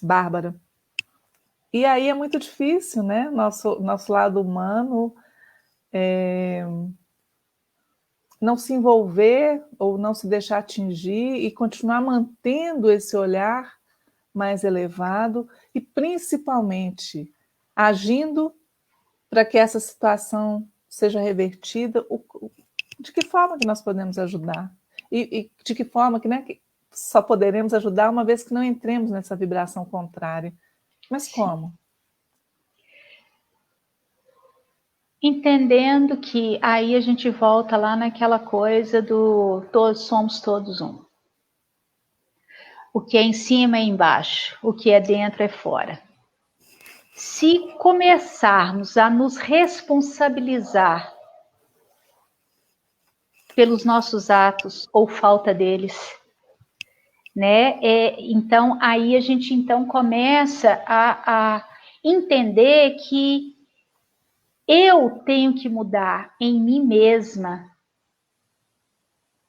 [SPEAKER 2] bárbara. E aí é muito difícil, né? Nosso lado humano não se envolver ou não se deixar atingir e continuar mantendo esse olhar mais elevado e, principalmente, agindo para que essa situação seja revertida. De que forma que nós podemos ajudar? E de que forma que, né, que só poderemos ajudar uma vez que não entremos nessa vibração contrária? Mas como?
[SPEAKER 1] Entendendo que aí a gente volta lá naquela coisa do todos somos todos um. O que é em cima é embaixo, o que é dentro é fora. Se começarmos a nos responsabilizar pelos nossos atos ou falta deles, né? Então aí a gente então começa a entender que eu tenho que mudar em mim mesma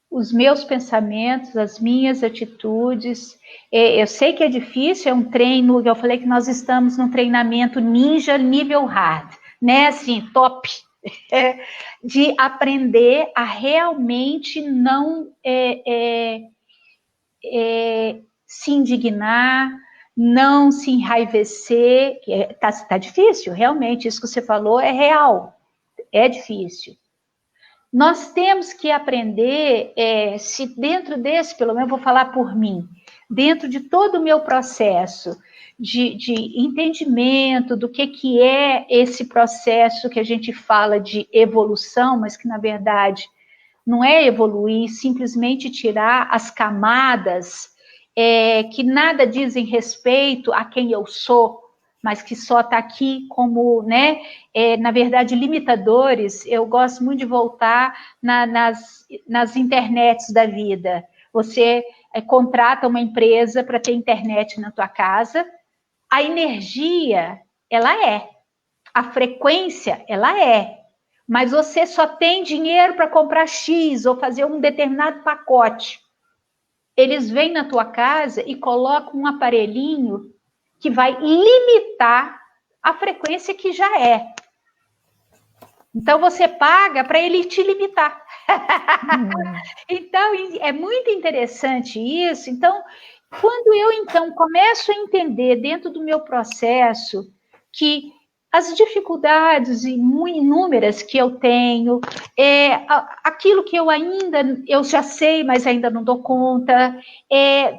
[SPEAKER 1] os meus pensamentos, as minhas atitudes. Eu sei que é difícil, é um treino, eu falei que nós estamos num treinamento ninja nível hard, né? Assim, top. De aprender a realmente não se indignar, não se enraivecer. Tá difícil, realmente, isso que você falou é real, é difícil. Nós temos que aprender, se dentro desse, pelo menos vou falar por mim, dentro de todo o meu processo de entendimento do que é esse processo que a gente fala de evolução, mas que na verdade não é evoluir, simplesmente tirar as camadas que nada dizem respeito a quem eu sou, mas que só está aqui como, né, na verdade, limitadores. Eu gosto muito de voltar nas internets da vida. Você contrata uma empresa para ter internet na tua casa, a energia, ela a frequência, ela mas você só tem dinheiro para comprar X ou fazer um determinado pacote. Eles vêm na tua casa e colocam um aparelhinho que vai limitar a frequência que já é. Então, você paga para ele te limitar. Então, é muito interessante isso. Então, quando eu, então, começo a entender dentro do meu processo que as dificuldades inúmeras que eu tenho, aquilo que eu já sei, mas ainda não dou conta,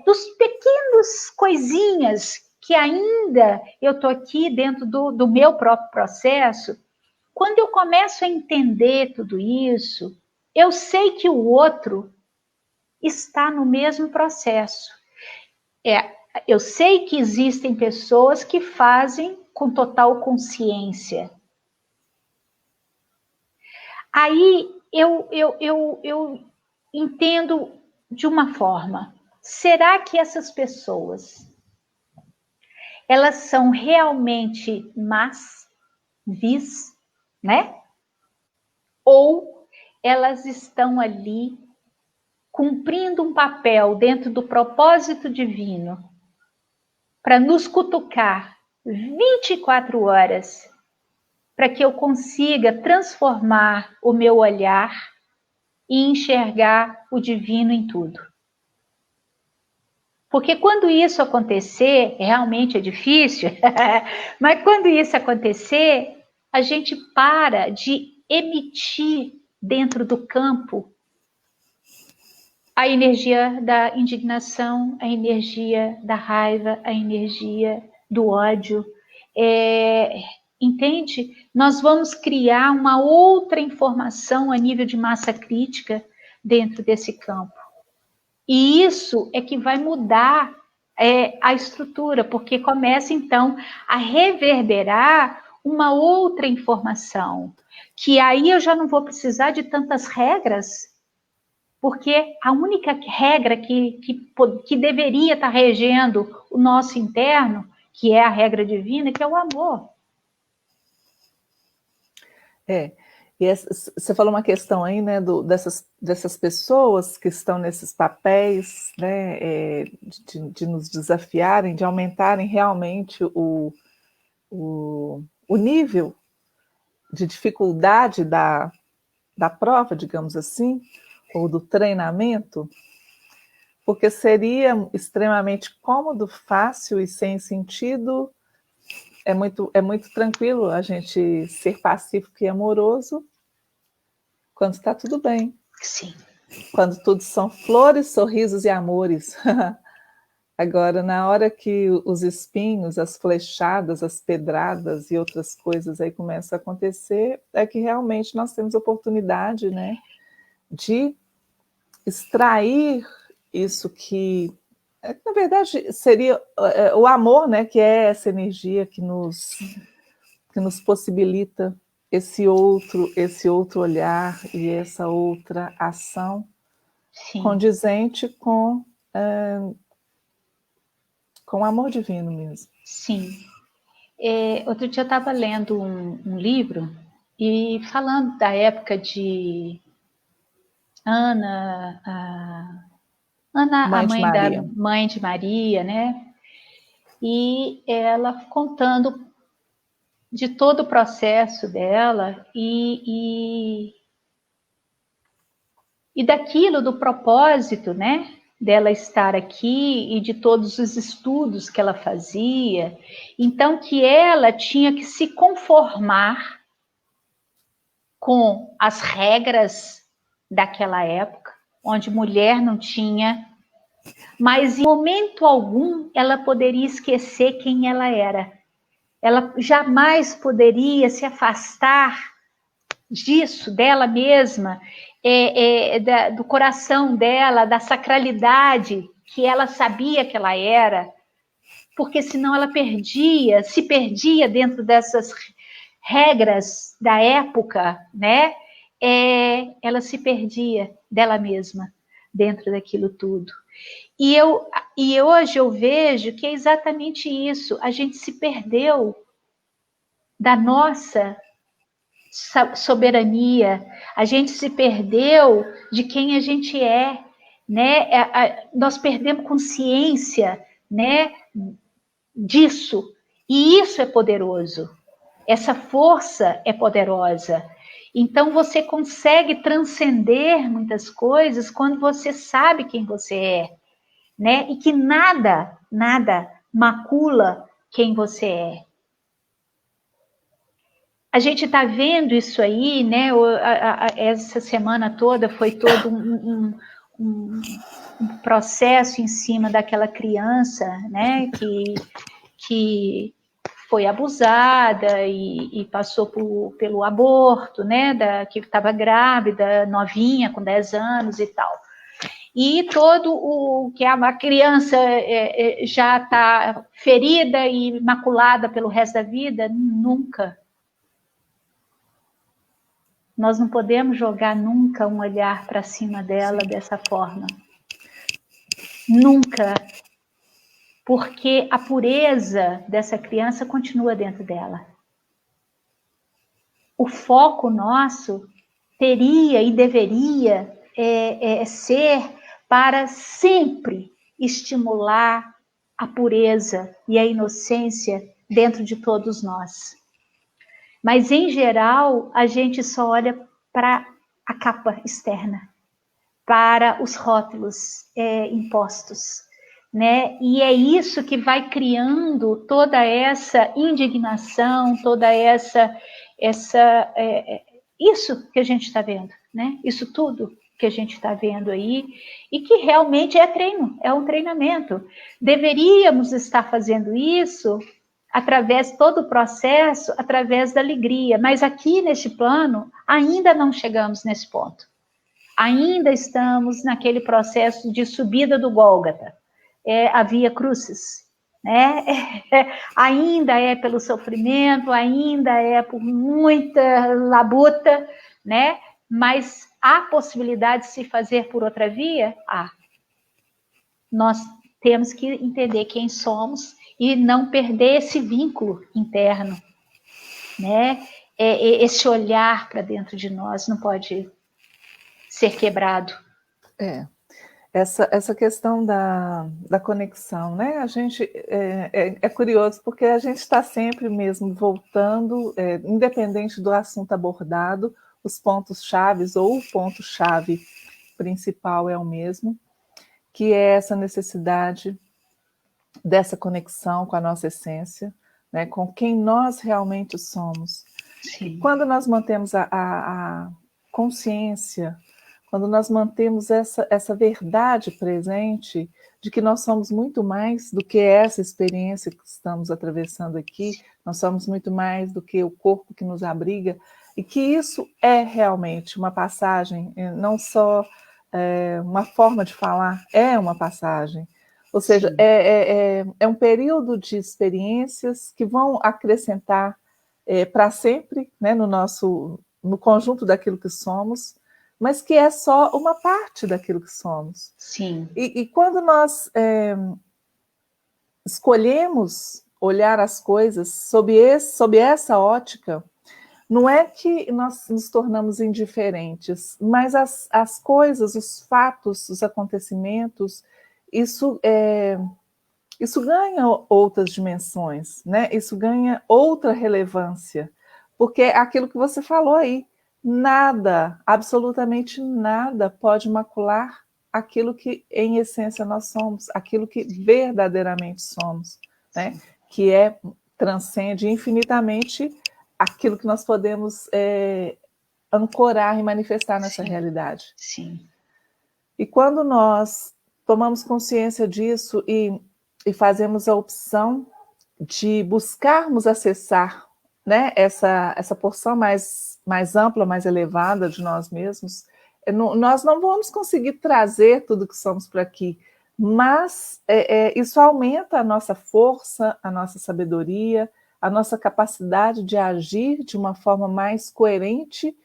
[SPEAKER 1] dos pequenos coisinhas que ainda eu estou aqui dentro do meu próprio processo. Quando eu começo a entender tudo isso, eu sei que o outro está no mesmo processo. Eu sei que existem pessoas que fazem com total consciência. Aí eu entendo de uma forma. Será que essas pessoas, elas são realmente más, vis, né? Ou elas estão ali cumprindo um papel dentro do propósito divino para nos cutucar 24 horas, para que eu consiga transformar o meu olhar e enxergar o divino em tudo. Porque quando isso acontecer, realmente é difícil, mas quando isso acontecer, a gente para de emitir dentro do campo a energia da indignação, a energia da raiva, a energia do ódio. Entende? Nós vamos criar uma outra informação a nível de massa crítica dentro desse campo. E isso é que vai mudar a estrutura, porque começa, então, a reverberar uma outra informação, que aí eu já não vou precisar de tantas regras, porque a única regra que deveria estar regendo o nosso interno, que é a regra divina, que é o amor.
[SPEAKER 2] E você falou uma questão aí, né, dessas pessoas que estão nesses papéis, né, de nos desafiarem, de aumentarem realmente o nível de dificuldade da prova, digamos assim, ou do treinamento, porque seria extremamente cômodo, fácil e sem sentido. É muito tranquilo a gente ser pacífico e amoroso quando está tudo bem.
[SPEAKER 1] Sim.
[SPEAKER 2] Quando tudo são flores, sorrisos e amores. Agora, na hora que os espinhos, as flechadas, as pedradas e outras coisas aí começam a acontecer, é que realmente nós temos oportunidade, né, de extrair isso que, na verdade, seria o amor, né, que é essa energia que nos possibilita esse outro olhar e essa outra ação. Sim. Condizente com o amor divino mesmo.
[SPEAKER 1] Sim. Outro dia eu estava lendo um livro e falando da época de Ana, a mãe da mãe de Maria, né? E ela contando de todo o processo dela e daquilo, do propósito, né? Dela estar aqui e de todos os estudos que ela fazia. Então, que ela tinha que se conformar com as regras daquela época, onde mulher não tinha, mas em momento algum ela poderia esquecer quem ela era. Ela jamais poderia se afastar disso, dela mesma, do coração dela, da sacralidade que ela sabia que ela era, porque senão ela se perdia dentro dessas regras da época, né? Ela se perdia dela mesma dentro daquilo tudo. E hoje eu vejo que é exatamente isso, a gente se perdeu da nossa soberania, a gente se perdeu de quem a gente é, né? Nós perdemos consciência, né, disso, e isso é poderoso, essa força é poderosa. Então você consegue transcender muitas coisas quando você sabe quem você é, né? E que nada macula quem você é. A gente está vendo isso aí, né? Essa semana toda foi todo um processo em cima daquela criança, né? Que foi abusada e passou pelo aborto, né? Que estava grávida, novinha, com 10 anos e tal. E todo o que a criança já está ferida e maculada pelo resto da vida, nunca. Nós não podemos jogar nunca um olhar para cima dela dessa forma. Nunca. Porque a pureza dessa criança continua dentro dela. O foco nosso teria e deveria ser para sempre estimular a pureza e a inocência dentro de todos nós. Mas, em geral, a gente só olha para a capa externa, para os rótulos impostos, né? E é isso que vai criando toda essa indignação, toda isso que a gente está vendo, né? Isso tudo que a gente está vendo aí, e que realmente é treino, é um treinamento. Deveríamos estar fazendo isso através de todo o processo, através da alegria. Mas aqui neste plano, ainda não chegamos nesse ponto. Ainda estamos naquele processo de subida do Gólgota, a Via Crucis, né? Ainda é pelo sofrimento, ainda é por muita labuta, né? Mas há possibilidade de se fazer por outra via? Há. Nós temos que entender quem somos e não perder esse vínculo interno, né? Esse olhar para dentro de nós não pode ser quebrado.
[SPEAKER 2] Essa questão da conexão, né? A gente é curioso porque a gente está sempre mesmo voltando, independente do assunto abordado, os pontos chaves ou o ponto-chave principal é o mesmo, que é essa necessidade dessa conexão com a nossa essência, né? Com quem nós realmente somos.
[SPEAKER 1] Sim.
[SPEAKER 2] E quando nós mantemos a consciência, quando nós mantemos essa verdade presente de que nós somos muito mais do que essa experiência que estamos atravessando aqui, nós somos muito mais do que o corpo que nos abriga, e que isso é realmente uma passagem, não só uma forma de falar, é uma passagem. Ou seja, é um período de experiências que vão acrescentar para sempre, né, no conjunto daquilo que somos, mas que é só uma parte daquilo que somos.
[SPEAKER 1] Sim.
[SPEAKER 2] E quando nós escolhemos olhar as coisas sob essa ótica, não é que nós nos tornamos indiferentes, mas as coisas, os fatos, os acontecimentos, isso ganha outras dimensões, né? Isso ganha outra relevância, porque é aquilo que você falou aí, nada, absolutamente nada pode macular aquilo que em essência nós somos, aquilo que verdadeiramente somos, né? Que transcende infinitamente aquilo que nós podemos ancorar e manifestar nessa realidade.
[SPEAKER 1] Sim.
[SPEAKER 2] E quando nós tomamos consciência disso e fazemos a opção de buscarmos acessar, né, essa porção mais ampla, mais elevada de nós mesmos, nós não vamos conseguir trazer tudo que somos para aqui, mas isso aumenta a nossa força, a nossa sabedoria, a nossa capacidade de agir de uma forma mais coerente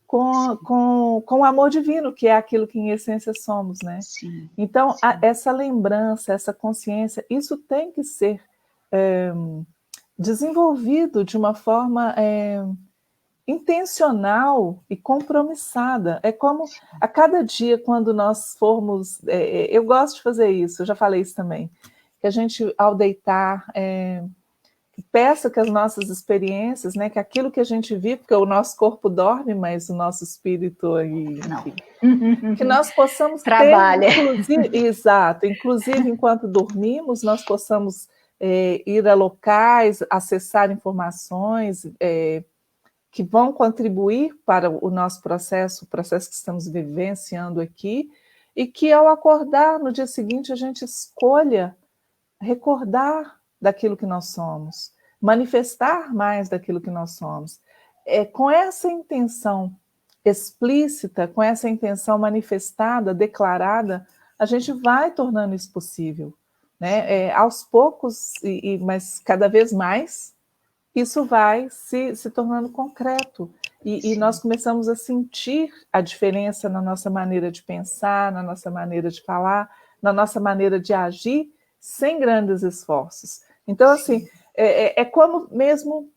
[SPEAKER 2] com o amor divino, que é aquilo que em essência somos, né?
[SPEAKER 1] Sim.
[SPEAKER 2] Então, essa lembrança, essa consciência, isso tem que ser desenvolvido de uma forma intencional e compromissada. É como a cada dia, quando nós formos... eu gosto de fazer isso, eu já falei isso também, que a gente, ao deitar... peça que as nossas experiências, né, que aquilo que a gente vive, porque o nosso corpo dorme, mas o nosso espírito aí, enfim, que nós possamos
[SPEAKER 1] trabalha.
[SPEAKER 2] Inclusive enquanto dormimos, nós possamos ir a locais, acessar informações que vão contribuir para o nosso processo, o processo que estamos vivenciando aqui, e que ao acordar no dia seguinte a gente escolha recordar daquilo que nós somos, manifestar mais daquilo que nós somos. Com essa intenção explícita, com essa intenção manifestada, declarada, a gente vai tornando isso possível, né? Aos poucos, mas cada vez mais, isso vai se tornando concreto. E nós começamos a sentir a diferença na nossa maneira de pensar, na nossa maneira de falar, na nossa maneira de agir, sem grandes esforços. Então, assim, é como mesmo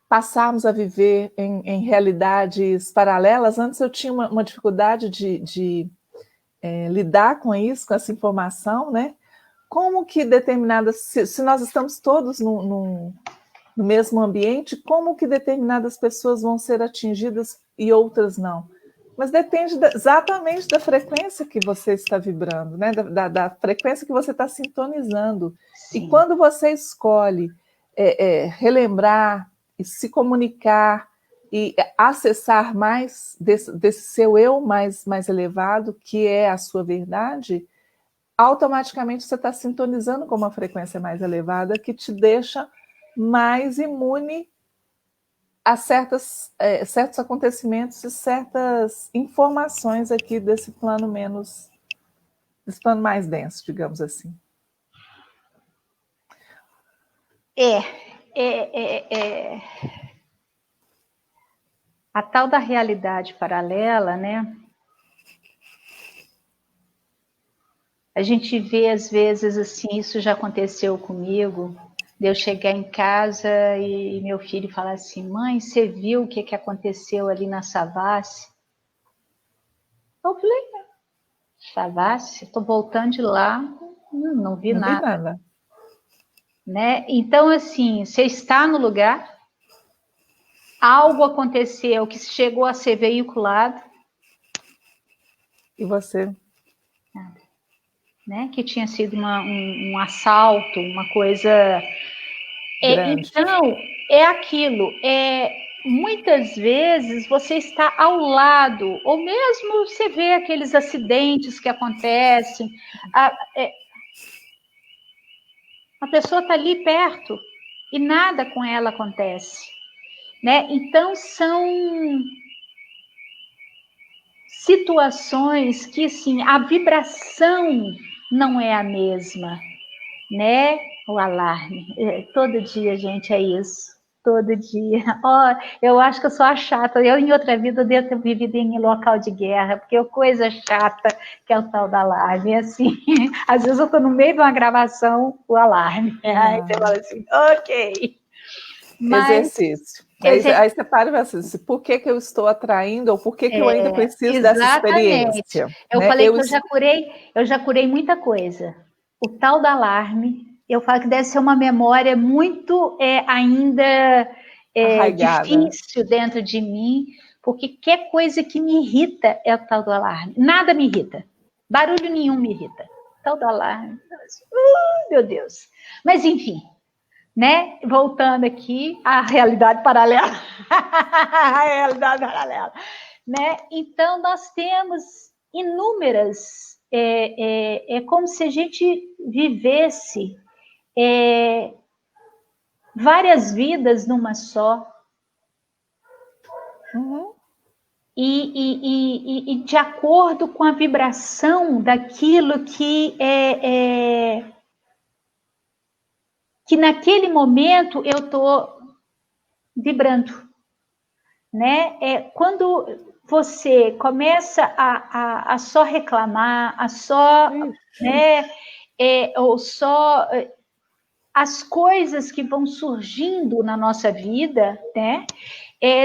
[SPEAKER 2] passarmos a viver em realidades paralelas. Antes eu tinha uma dificuldade de lidar com isso, com essa informação, né? Como que determinadas... Se nós estamos todos no mesmo ambiente, como que determinadas pessoas vão ser atingidas e outras não? Mas depende exatamente da frequência que você está vibrando, né? Da frequência que você está sintonizando. Sim. E quando você escolhe relembrar e se comunicar e acessar mais desse seu eu mais elevado, que é a sua verdade, automaticamente você está sintonizando com uma frequência mais elevada que te deixa mais imune há certos acontecimentos e certas informações aqui desse plano mais denso, digamos assim.
[SPEAKER 1] A tal da realidade paralela, né? A gente vê, às vezes, assim, isso já aconteceu comigo, de eu chegar em casa e meu filho falar assim, mãe, você viu o que aconteceu ali na Savassi? Eu falei, Savassi? Estou voltando de lá, não vi
[SPEAKER 2] Não vi
[SPEAKER 1] nada.
[SPEAKER 2] nada.
[SPEAKER 1] Né? Então, assim, você está no lugar, algo aconteceu que chegou a ser veiculado.
[SPEAKER 2] E você?
[SPEAKER 1] Né? Que tinha sido um assalto, uma coisa...
[SPEAKER 2] Grande.
[SPEAKER 1] Então, é aquilo, muitas vezes você está ao lado, ou mesmo você vê aqueles acidentes que acontecem, a pessoa está ali perto e nada com ela acontece. Né? Então, são situações que, assim, a vibração não é a mesma, né? O alarme. Todo dia, gente, é isso. Todo dia. Oh, eu acho que eu sou a chata. Eu, em outra vida, eu devo ter vivido em local de guerra, porque é coisa chata que é o tal do alarme. Assim, às vezes eu estou no meio de uma gravação, o alarme. Aí você fala assim, ok. Mas
[SPEAKER 2] exercício. Aí você para e vai assim, por que eu estou atraindo, ou por que eu ainda preciso dessa experiência?
[SPEAKER 1] Eu
[SPEAKER 2] né?
[SPEAKER 1] falei que eu já curei muita coisa. O tal do alarme, eu falo que deve ser uma memória muito ainda
[SPEAKER 2] arraigada.
[SPEAKER 1] difícil dentro de mim, porque qualquer coisa que me irrita é o tal do alarme. Nada me irrita. Barulho nenhum me irrita. O tal do alarme. Meu Deus. Mas enfim, né? Voltando aqui à realidade paralela. A realidade paralela. Né? Então, nós temos inúmeras... É como se a gente vivesse várias vidas numa só.
[SPEAKER 2] Uhum.
[SPEAKER 1] E de acordo com a vibração daquilo que que naquele momento eu estou vibrando, né? Quando você começa a só reclamar, a só, né? Ou só as coisas que vão surgindo na nossa vida, né?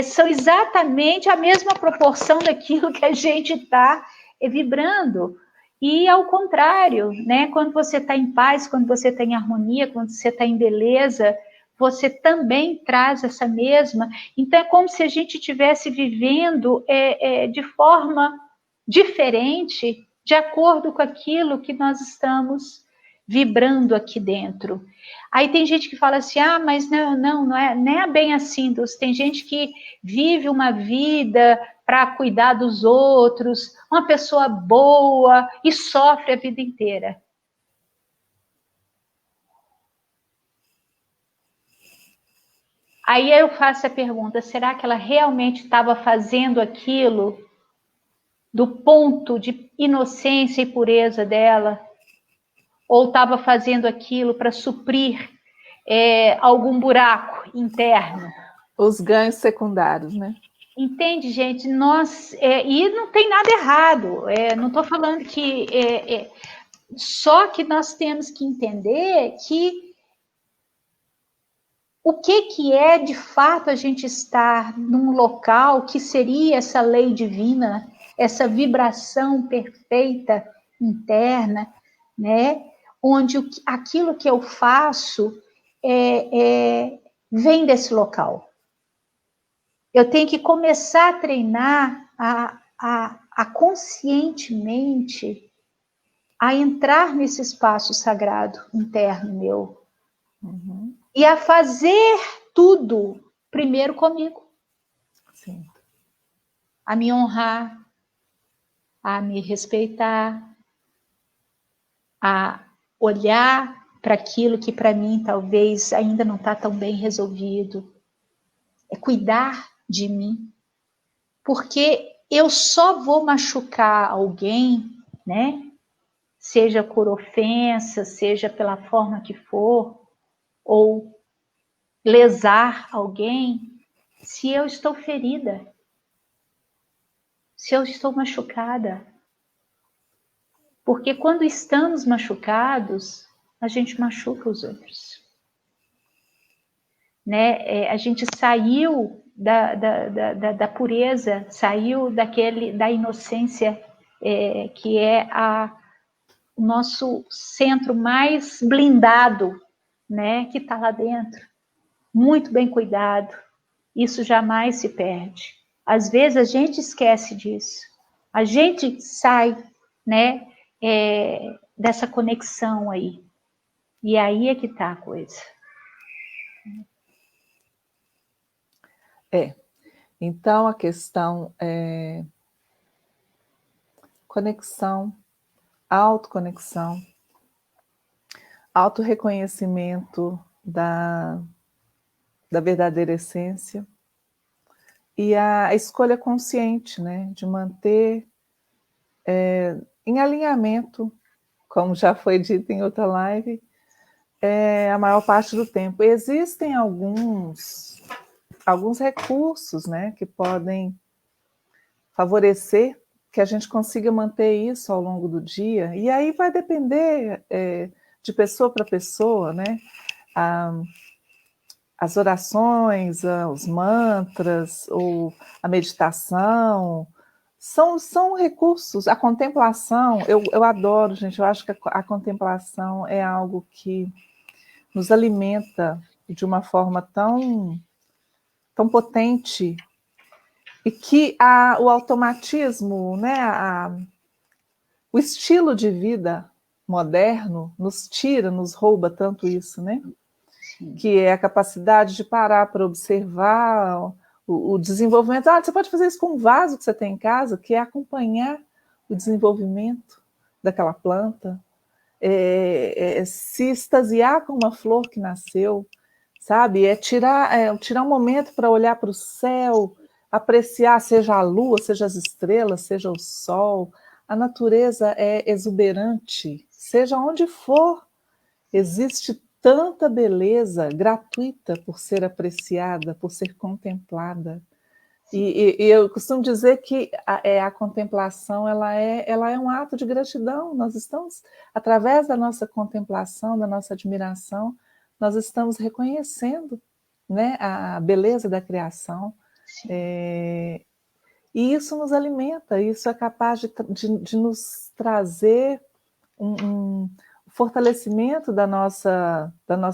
[SPEAKER 1] São exatamente a mesma proporção daquilo que a gente está vibrando. E ao contrário, né? Quando você está em paz, quando você está em harmonia, quando você está em beleza, você também traz essa mesma. Então é como se a gente estivesse vivendo de forma diferente, de acordo com aquilo que nós estamos vibrando aqui dentro. Aí tem gente que fala assim, mas não é bem assim. Tem gente que vive uma vida para cuidar dos outros, uma pessoa boa e sofre a vida inteira. Aí eu faço a pergunta, será que ela realmente estava fazendo aquilo do ponto de inocência e pureza dela? Ou estava fazendo aquilo para suprir algum buraco interno?
[SPEAKER 2] Os ganhos secundários, né?
[SPEAKER 1] Entende, gente? E não tem nada errado. Não estou falando que... só que nós temos que entender que o que é, de fato, a gente estar num local que seria essa lei divina, essa vibração perfeita interna, né? Onde aquilo que eu faço vem desse local. Eu tenho que começar a treinar a conscientemente a entrar nesse espaço sagrado interno meu.
[SPEAKER 2] Uhum.
[SPEAKER 1] E a fazer tudo primeiro comigo.
[SPEAKER 2] Sim.
[SPEAKER 1] A me honrar, a me respeitar, a olhar para aquilo que para mim talvez ainda não está tão bem resolvido. é cuidar de mim, porque eu só vou machucar alguém, né? Seja por ofensa, seja pela forma que for, ou lesar alguém, se eu estou ferida, se eu estou machucada. Porque quando estamos machucados, a gente machuca os outros. Né? A gente saiu da pureza, saiu da inocência, que é o nosso centro mais blindado, né? Que está lá dentro, muito bem cuidado. Isso jamais se perde. Às vezes a gente esquece disso. A gente sai, né? Dessa conexão aí. E aí é que está a coisa.
[SPEAKER 2] Então a questão é conexão, autoconexão, autorreconhecimento da verdadeira essência e a escolha consciente, né, de manter em alinhamento, como já foi dito em outra live, a maior parte do tempo. Existem alguns recursos, né, que podem favorecer que a gente consiga manter isso ao longo do dia, e aí vai depender de pessoa para pessoa, né? As orações, os mantras, ou a meditação, são recursos. A contemplação, eu adoro, gente, eu acho que a contemplação é algo que nos alimenta de uma forma tão potente, e que o automatismo, né, o estilo de vida moderno nos rouba tanto isso, né?
[SPEAKER 1] Sim.
[SPEAKER 2] Que é a capacidade de parar para observar o desenvolvimento. Você pode fazer isso com um vaso que você tem em casa, que é acompanhar o desenvolvimento daquela planta, se extasiar com uma flor que nasceu, sabe? Tirar um momento para olhar para o céu, apreciar, seja a lua, seja as estrelas, seja o sol. A natureza é exuberante, seja onde for. Existe tanta beleza gratuita por ser apreciada, por ser contemplada. E eu costumo dizer que a contemplação ela é um ato de gratidão. Nós estamos, através da nossa contemplação, da nossa admiração, nós estamos reconhecendo, né, a beleza da criação. E isso nos alimenta, isso é capaz de nos trazer um fortalecimento da nossa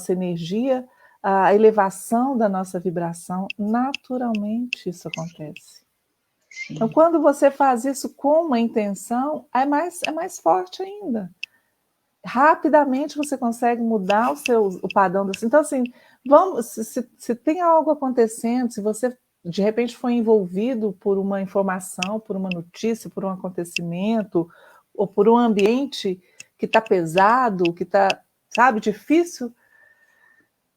[SPEAKER 2] energia, a elevação da nossa vibração. Naturalmente isso acontece.
[SPEAKER 1] Sim.
[SPEAKER 2] Então, quando você faz isso com uma intenção, é mais forte ainda. Rapidamente você consegue mudar o padrão. Então, assim, se tem algo acontecendo, se você de repente foi envolvido por uma informação, por uma notícia, por um acontecimento, ou por um ambiente que está pesado, que está, sabe, difícil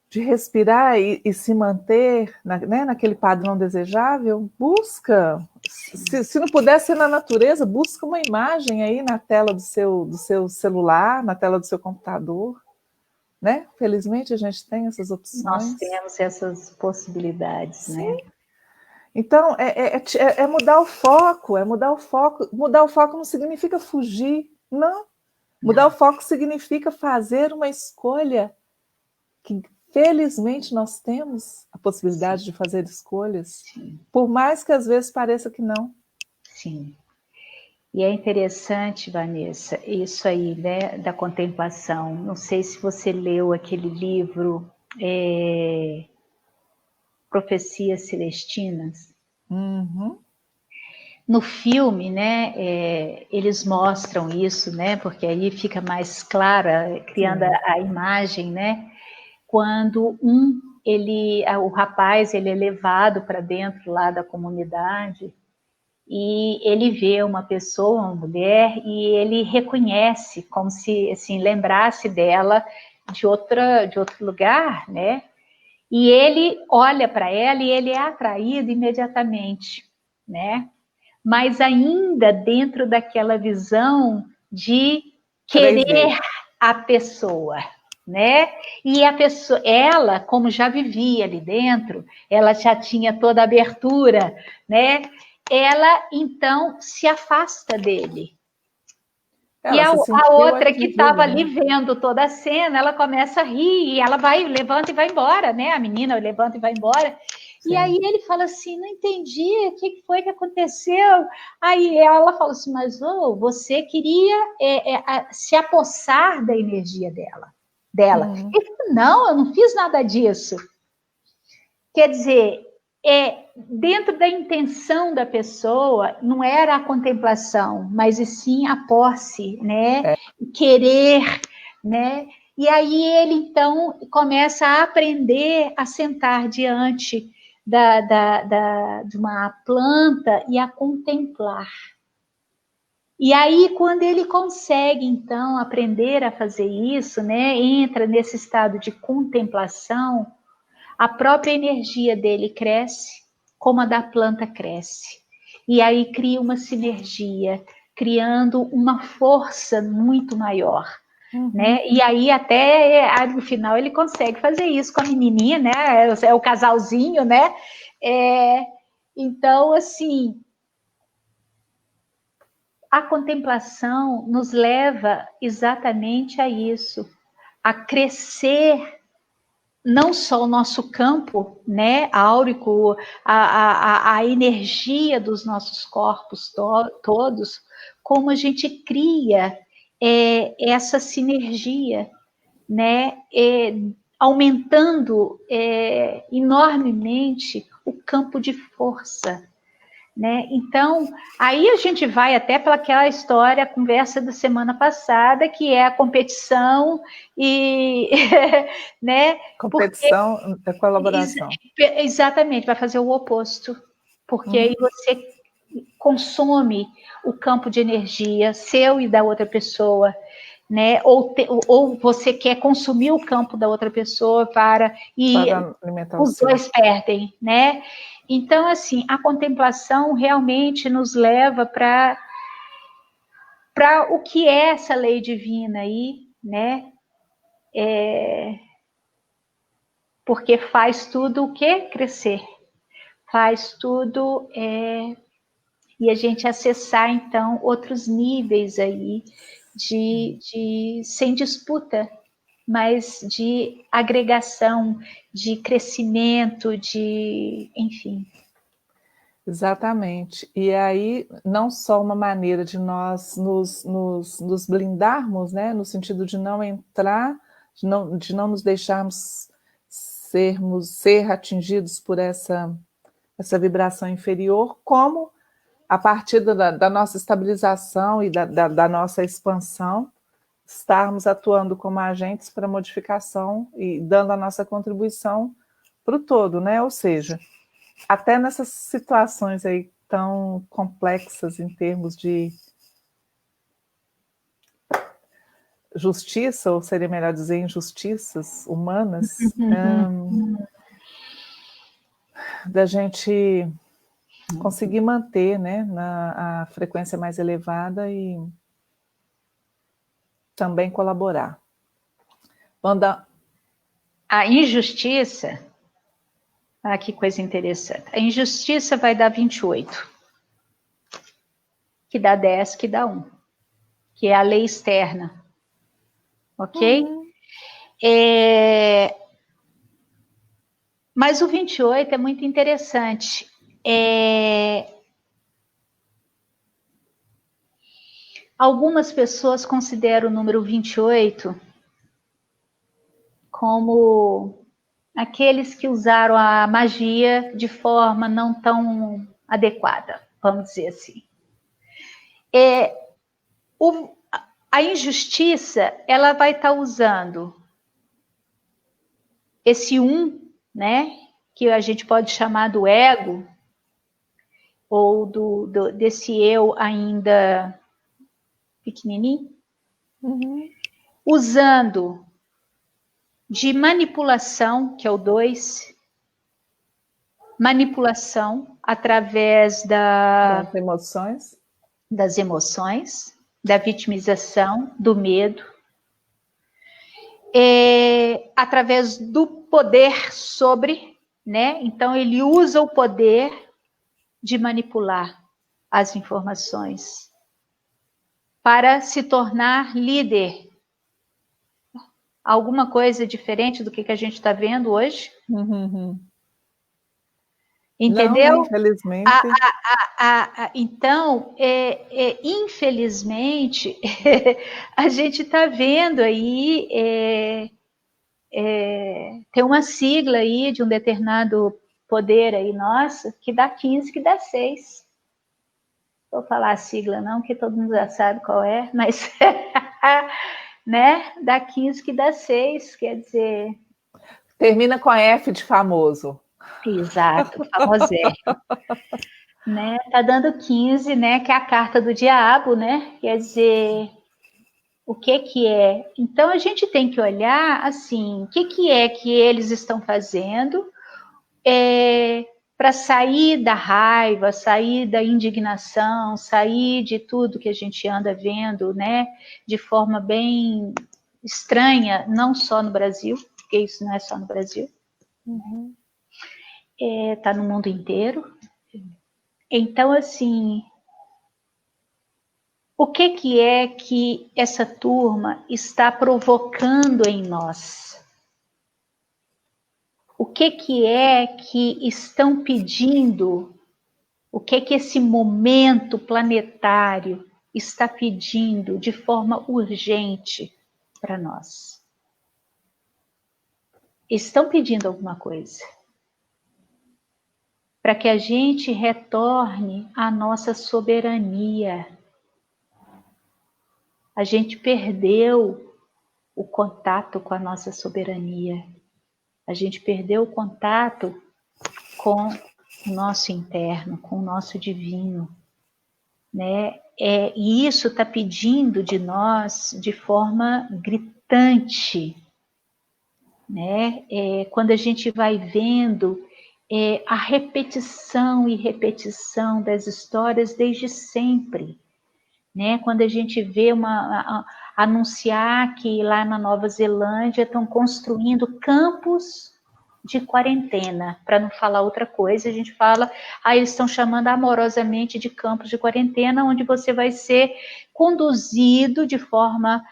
[SPEAKER 2] de respirar e se manter naquele padrão desejável, busca. Se não puder ser na natureza, busca uma imagem aí na tela do seu celular, na tela do seu computador. Né? Felizmente a gente tem essas opções.
[SPEAKER 1] Nós temos essas possibilidades,
[SPEAKER 2] sim,
[SPEAKER 1] né?
[SPEAKER 2] Então, é mudar o foco, mudar o foco. Mudar o foco não significa fugir, não. Mudar o foco significa fazer uma escolha que, felizmente, nós temos a possibilidade de fazer escolhas, por mais que às vezes pareça que não.
[SPEAKER 1] Sim. E é interessante, Vanessa, isso aí, né, da contemplação. Não sei se você leu aquele livro Profecias Celestinas.
[SPEAKER 2] Uhum.
[SPEAKER 1] No filme, né, eles mostram isso, né, porque aí fica mais clara, criando a imagem, né, quando o rapaz, ele é levado para dentro lá da comunidade e ele vê uma pessoa, uma mulher, e ele reconhece, como se, assim, lembrasse dela de outro lugar, né, E ele olha para ela e ele é atraído imediatamente, né? Mas ainda dentro daquela visão de
[SPEAKER 2] 3D.
[SPEAKER 1] querer a pessoa, né? E a pessoa, ela, como já vivia ali dentro, ela já tinha toda a abertura, né? Ela então se afasta dele. E
[SPEAKER 2] Ela
[SPEAKER 1] a
[SPEAKER 2] se sentiu
[SPEAKER 1] outra que estava
[SPEAKER 2] atingida,
[SPEAKER 1] ali
[SPEAKER 2] né?
[SPEAKER 1] vendo toda a cena, ela começa a rir, e ela vai, levanta e vai embora, né? A menina levanta e vai embora. E aí
[SPEAKER 2] Sim.
[SPEAKER 1] ele fala assim, não entendi, o que foi que aconteceu? Aí ela fala assim, mas você queria se apossar da energia dela. Ele falou, não, eu não fiz nada disso. Quer dizer, dentro da intenção da pessoa, não era a contemplação, mas e sim a posse, né?
[SPEAKER 2] É.
[SPEAKER 1] Querer, né? E aí ele, então, começa a aprender a sentar diante de uma planta e a contemplar. E aí, quando ele consegue, então, aprender a fazer isso, né? Entra nesse estado de contemplação, a própria energia dele cresce, como a da planta cresce. E aí cria uma sinergia, criando uma força muito maior. Né? E aí até no final ele consegue fazer isso com a menininha, né? É o casalzinho, né? Então, assim, a contemplação nos leva exatamente a isso, a crescer não só o nosso campo, né, áurico, a energia dos nossos corpos todos, como a gente cria essa sinergia, né, aumentando enormemente o campo de força. Né? Então, aí a gente vai até para aquela história, a conversa da semana passada, que é a competição e, né?
[SPEAKER 2] Competição é colaboração.
[SPEAKER 1] Exatamente, vai fazer o oposto, porque aí você consome o campo de energia seu e da outra pessoa, né? Ou você quer consumir o campo da outra pessoa para
[SPEAKER 2] alimentar o
[SPEAKER 1] os
[SPEAKER 2] seu.
[SPEAKER 1] dois perdem, né? Então, assim, a contemplação realmente nos leva para o que é essa lei divina aí, né? Porque faz tudo o quê? Crescer. Faz tudo e a gente acessar, então, outros níveis aí sem disputa, mas de agregação, de crescimento, enfim.
[SPEAKER 2] Exatamente. E aí, não só uma maneira de nós nos blindarmos, né, no sentido de não entrar, de não nos deixarmos ser atingidos por essa vibração inferior, como a partir da nossa estabilização e da nossa expansão, estarmos atuando como agentes para modificação e dando a nossa contribuição para o todo, né? Ou seja, até nessas situações aí tão complexas em termos de justiça, ou seria melhor dizer injustiças humanas, da gente conseguir manter, né, a frequência mais elevada e também colaborar. Wanda.
[SPEAKER 1] A injustiça, que coisa interessante, a injustiça vai dar 28, que dá 10, que dá 1, que é a lei externa, ok? Mas o 28 é muito interessante. Algumas pessoas consideram o número 28 como aqueles que usaram a magia de forma não tão adequada, vamos dizer assim. A injustiça, ela vai estar usando esse né, que a gente pode chamar do ego, ou desse eu ainda pequenininho, usando de manipulação, que é o 2, manipulação através das emoções, da vitimização, do medo, através do poder sobre, né? Então ele usa o poder de manipular as informações para se tornar líder. Alguma coisa diferente do que a gente está vendo hoje? Entendeu?
[SPEAKER 2] Não, infelizmente.
[SPEAKER 1] Então, infelizmente, a gente está vendo aí, tem uma sigla aí de um determinado poder aí, nossa, que dá 15, que dá 6. Vou falar a sigla não, que todo mundo já sabe qual é, mas, né, dá 15, que dá 6, quer dizer...
[SPEAKER 2] Termina com a F de famoso.
[SPEAKER 1] Exato, famosérrimo. Né? Tá dando 15, né? Que é a carta do diabo, né? Quer dizer, o que é? Então a gente tem que olhar assim, o que é que eles estão fazendo para sair da raiva, sair da indignação, sair de tudo que a gente anda vendo, né? De forma bem estranha, não só no Brasil, porque isso não é só no Brasil. Tá no mundo inteiro. Então, assim, o que é que essa turma está provocando em nós? O que é que estão pedindo? O que esse momento planetário está pedindo de forma urgente para nós? Estão pedindo alguma coisa para que a gente retorne à nossa soberania. A gente perdeu o contato com a nossa soberania. A gente perdeu o contato com o nosso interno, com o nosso divino, né? E isso está pedindo de nós de forma gritante, né? Quando a gente vai vendo a repetição e repetição das histórias desde sempre, né? Quando a gente vê anunciar que lá na Nova Zelândia estão construindo campos de quarentena, para não falar outra coisa, a gente fala, eles estão chamando amorosamente de campos de quarentena, onde você vai ser conduzido de forma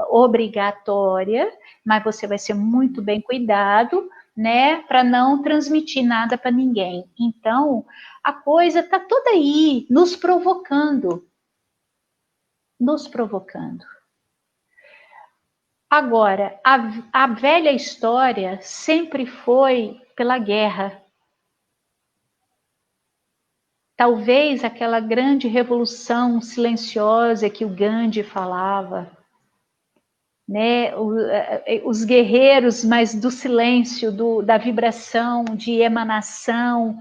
[SPEAKER 1] obrigatória, mas você vai ser muito bem cuidado, né, para não transmitir nada para ninguém. Então, a coisa está toda aí, nos provocando. Agora, a velha história sempre foi pela guerra. Talvez aquela grande revolução silenciosa que o Gandhi falava, né? Os guerreiros, mas do silêncio, da vibração, de emanação,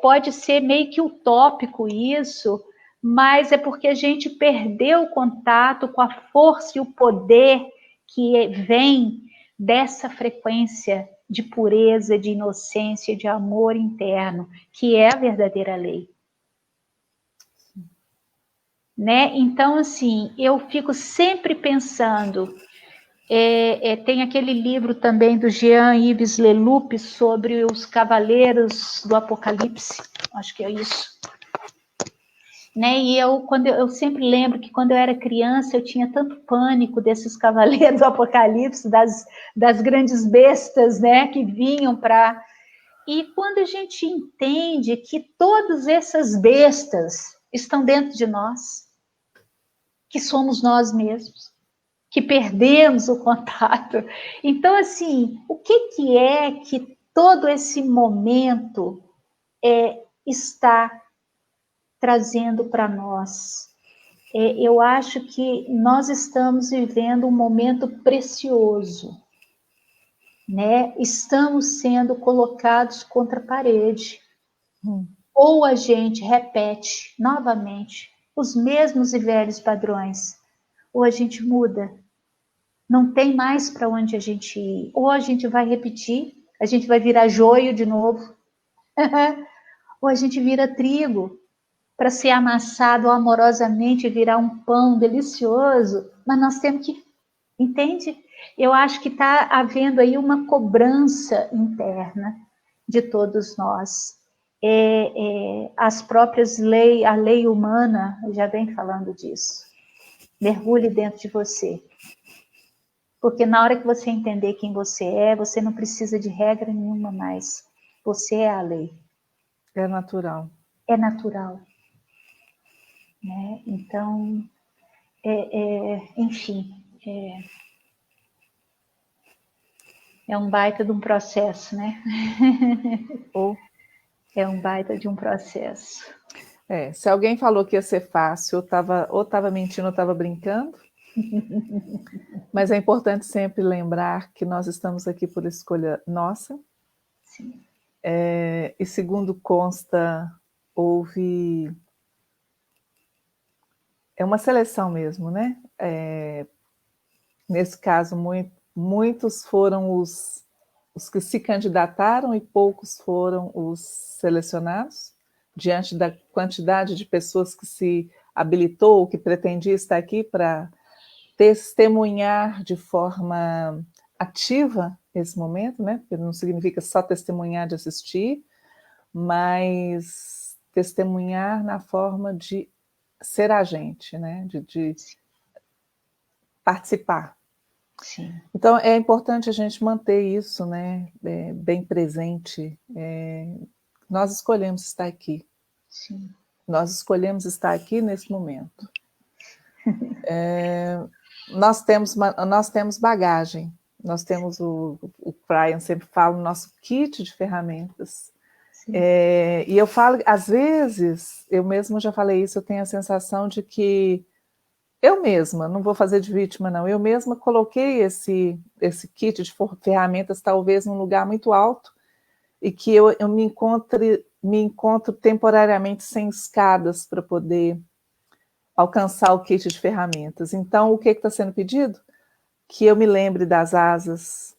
[SPEAKER 1] pode ser meio que utópico isso, mas é porque a gente perdeu o contato com a força e o poder que vem dessa frequência de pureza, de inocência, de amor interno, que é a verdadeira lei. Né? Então, assim, eu fico sempre pensando, tem aquele livro também do Jean-Yves Leloup sobre os Cavaleiros do Apocalipse, acho que é isso. Né? E eu sempre lembro que quando eu era criança eu tinha tanto pânico desses cavaleiros do Apocalipse, das grandes bestas, né, que vinham para... E quando a gente entende que todas essas bestas estão dentro de nós, que somos nós mesmos, que perdemos o contato. Então, assim, o que é que todo esse momento está trazendo para nós? Eu acho que nós estamos vivendo um momento precioso, né? Estamos sendo colocados contra a parede. Ou a gente repete novamente os mesmos e velhos padrões, ou a gente muda. Não tem mais para onde a gente ir. Ou a gente vai repetir, a gente vai virar joio de novo, ou a gente vira trigo para ser amassado amorosamente e virar um pão delicioso. Mas nós temos que, entende? Eu acho que está havendo aí uma cobrança interna de todos nós. As próprias leis, a lei humana já vem falando disso. Mergulhe dentro de você. Porque na hora que você entender quem você não precisa de regra nenhuma mais. Você é a lei.
[SPEAKER 2] É natural.
[SPEAKER 1] É natural. Né? Então, enfim, é um baita de um processo, né? É um baita de um processo.
[SPEAKER 2] Se alguém falou que ia ser fácil, ou estava mentindo ou estava brincando. Mas é importante sempre lembrar que nós estamos aqui por escolha nossa.
[SPEAKER 1] Sim.
[SPEAKER 2] E segundo consta, houve... É uma seleção mesmo, né? Nesse caso, muitos foram os que se candidataram e poucos foram os selecionados, diante da quantidade de pessoas que se habilitou, que pretendia estar aqui para testemunhar de forma ativa esse momento, né? Porque não significa só testemunhar de assistir, mas testemunhar na forma de ser agente, né? De participar.
[SPEAKER 1] Sim.
[SPEAKER 2] Então, é importante a gente manter isso, né, bem presente. Nós escolhemos estar aqui.
[SPEAKER 1] Sim.
[SPEAKER 2] Nós escolhemos estar aqui nesse momento. Nós temos bagagem. Nós temos o Brian sempre fala, o nosso kit de ferramentas. E eu falo, às vezes, eu mesma já falei isso, eu tenho a sensação de que eu mesma, não vou fazer de vítima, não. Eu mesma coloquei esse kit de ferramentas, talvez, num lugar muito alto, e que eu me encontro temporariamente sem escadas para poder alcançar o kit de ferramentas. Então, o que está sendo pedido? Que eu me lembre das asas.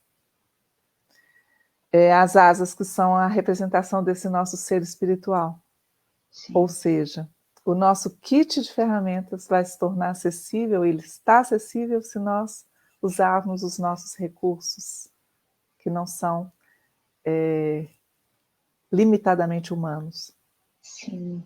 [SPEAKER 2] As asas que são a representação desse nosso ser espiritual. Sim. Ou seja, o nosso kit de ferramentas vai se tornar acessível, ele está acessível se nós usarmos os nossos recursos, que não são limitadamente humanos.
[SPEAKER 1] Sim.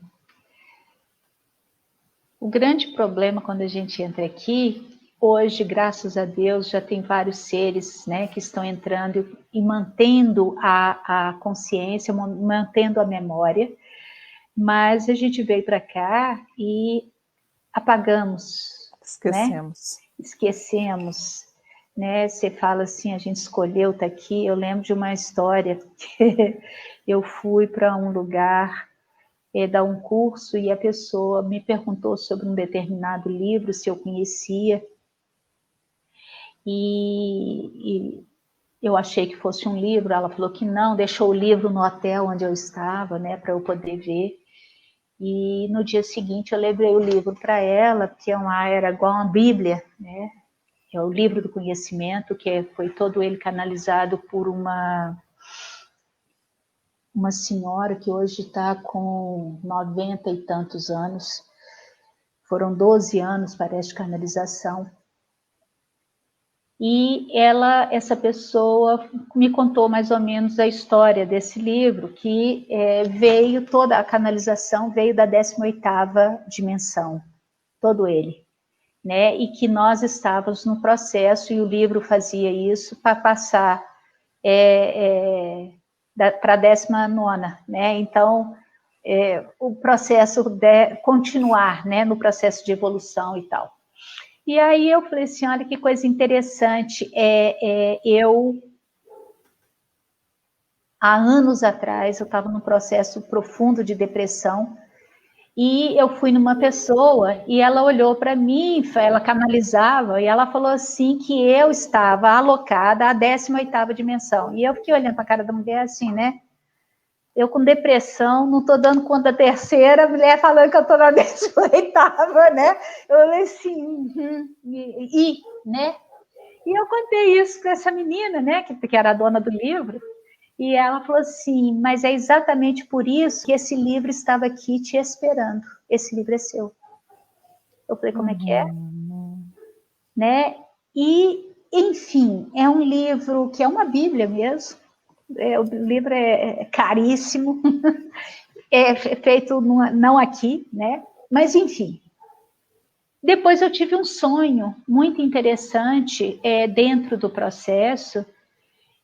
[SPEAKER 1] O grande problema quando a gente entra aqui, hoje, graças a Deus, já tem vários seres, né, que estão entrando e mantendo a consciência, mantendo a memória, mas a gente veio para cá e apagamos.
[SPEAKER 2] Esquecemos.
[SPEAKER 1] Né? Esquecemos. Né? Você fala assim, a gente escolheu estar aqui. Eu lembro de uma história que eu fui para um lugar dar um curso e a pessoa me perguntou sobre um determinado livro, se eu conhecia. E eu achei que fosse um livro, ela falou que não, deixou o livro no hotel onde eu estava, né, para eu poder ver. E no dia seguinte eu levei o livro para ela, que era igual uma Bíblia, né? É o livro do conhecimento, que foi todo ele canalizado por uma senhora que hoje está com 90 e tantos anos. Foram 12 anos, parece, de canalização. E essa pessoa me contou mais ou menos a história desse livro, que veio, toda a canalização veio da 18ª dimensão, todo ele, né? E que nós estávamos no processo, e o livro fazia isso para passar para a 19ª, né? Então, o processo continuar, né, no processo de evolução e tal. E aí eu falei assim, olha que coisa interessante, eu, há anos atrás, eu estava num processo profundo de depressão, e eu fui numa pessoa, e ela olhou para mim, ela canalizava, e ela falou assim, que eu estava alocada à 18ª dimensão, e eu fiquei olhando para a cara da mulher assim, né, eu com depressão, não estou dando conta da terceira, a mulher falando que eu estou na 18ª, né? Eu falei assim, né? E eu contei isso para essa menina, né, que era a dona do livro, e ela falou assim, mas é exatamente por isso que esse livro estava aqui te esperando. Esse livro é seu. Eu falei, como é que é? Né? E, enfim, é um livro que é uma Bíblia mesmo. O livro é caríssimo, é feito não aqui, né? Mas, enfim. Depois eu tive um sonho muito interessante dentro do processo,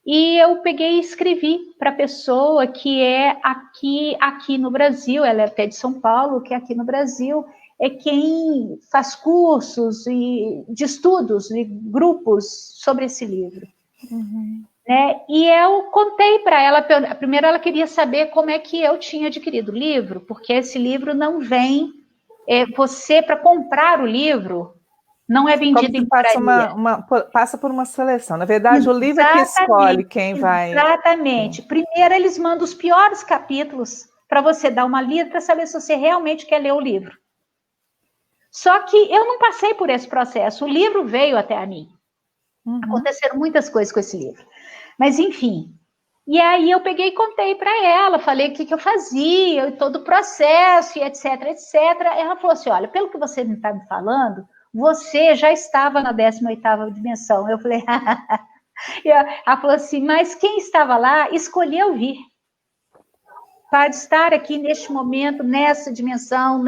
[SPEAKER 1] e eu peguei e escrevi para a pessoa que é aqui no Brasil, ela é até de São Paulo, que é aqui no Brasil, é quem faz cursos de estudos, de grupos sobre esse livro.
[SPEAKER 2] Uhum.
[SPEAKER 1] Né? E eu contei para ela, primeiro ela queria saber como é que eu tinha adquirido o livro, porque esse livro não vem, você para comprar o livro, não é
[SPEAKER 2] Como
[SPEAKER 1] vendido
[SPEAKER 2] se
[SPEAKER 1] em livraria.
[SPEAKER 2] passa por uma seleção. Na verdade, o livro é que escolhe
[SPEAKER 1] Exatamente,
[SPEAKER 2] quem vai.
[SPEAKER 1] exatamente. Primeiro eles mandam os piores capítulos para você dar uma lida para saber se você realmente quer ler o livro. Só que eu não passei por esse processo, o livro veio até a mim.
[SPEAKER 2] Uhum.
[SPEAKER 1] Aconteceram muitas coisas com esse livro. Mas, enfim. E aí eu peguei e contei para ela, falei o que eu fazia, todo o processo, e etc, etc. Ela falou assim, olha, pelo que você está me falando, você já estava na 18ª dimensão. Eu falei, ela falou assim, mas quem estava lá escolheu vir. Para estar aqui neste momento, nessa dimensão,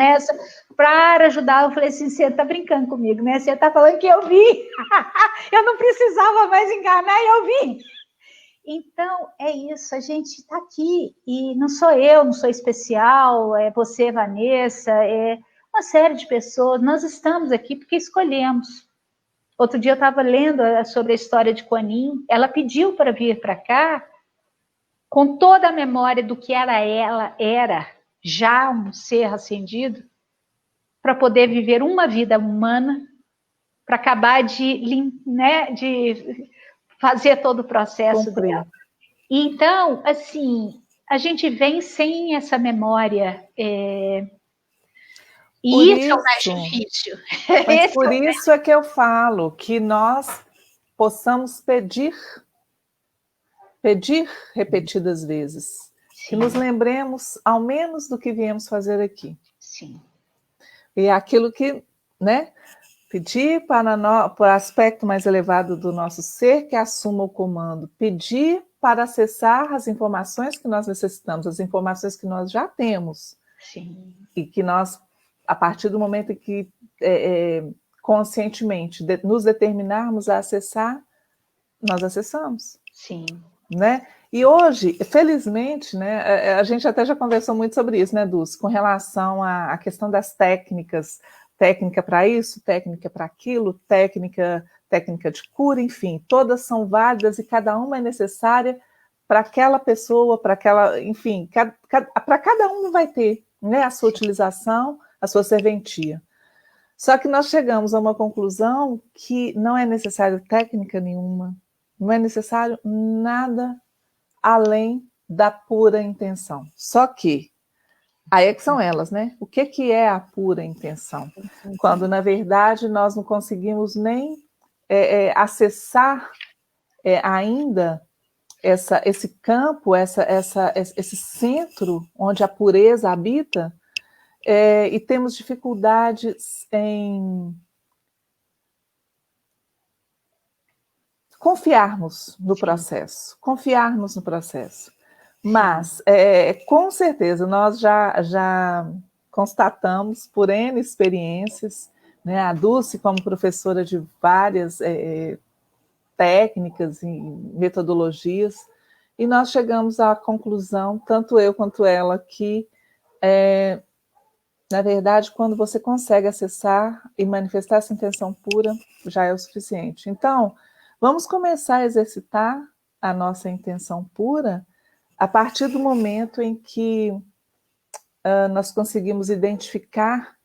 [SPEAKER 1] para ajudar. Eu falei assim, você está brincando comigo, né? Você está falando que eu vi. Eu não precisava mais enganar e eu vi. Então, é isso, a gente está aqui, e não sou eu, não sou especial, é você, Vanessa, é uma série de pessoas, nós estamos aqui porque escolhemos. Outro dia eu estava lendo sobre a história de Kuan Yin, ela pediu para vir para cá, com toda a memória do que ela era já um ser ascendido, para poder viver uma vida humana, para acabar de fazer todo o processo dela. Então, assim, a gente vem sem essa memória, e isso é o mais difícil.
[SPEAKER 2] Mas por isso é que eu falo que nós possamos pedir repetidas vezes, que nos lembremos ao menos do que viemos fazer aqui.
[SPEAKER 1] Sim.
[SPEAKER 2] E é aquilo que, né? Pedir para o aspecto mais elevado do nosso ser que assuma o comando. Pedir para acessar as informações que nós necessitamos, as informações que nós já temos.
[SPEAKER 1] Sim.
[SPEAKER 2] E que nós, a partir do momento em que conscientemente nos determinarmos a acessar, nós acessamos.
[SPEAKER 1] Sim.
[SPEAKER 2] Né? E hoje, felizmente, né, a gente até já conversou muito sobre isso, né, Dulce, com relação à questão das técnicas, técnica para isso, técnica para aquilo, técnica de cura, enfim, todas são válidas e cada uma é necessária para aquela pessoa, para aquela, enfim, para cada um vai ter, né, a sua utilização, a sua serventia. Só que nós chegamos a uma conclusão que não é necessário técnica nenhuma, não é necessário nada além da pura intenção. Só que, aí é que são elas, né? O que é a pura intenção? Quando, na verdade, nós não conseguimos nem acessar ainda esse campo, esse centro onde a pureza habita, e temos dificuldades em confiarmos no processo, Mas, com certeza, nós já constatamos, por N experiências, né, a Dulce, como professora de várias técnicas e metodologias, e nós chegamos à conclusão, tanto eu quanto ela, que, na verdade, quando você consegue acessar e manifestar essa intenção pura, já é o suficiente. Então, vamos começar a exercitar a nossa intenção pura a partir do momento em que nós conseguimos identificar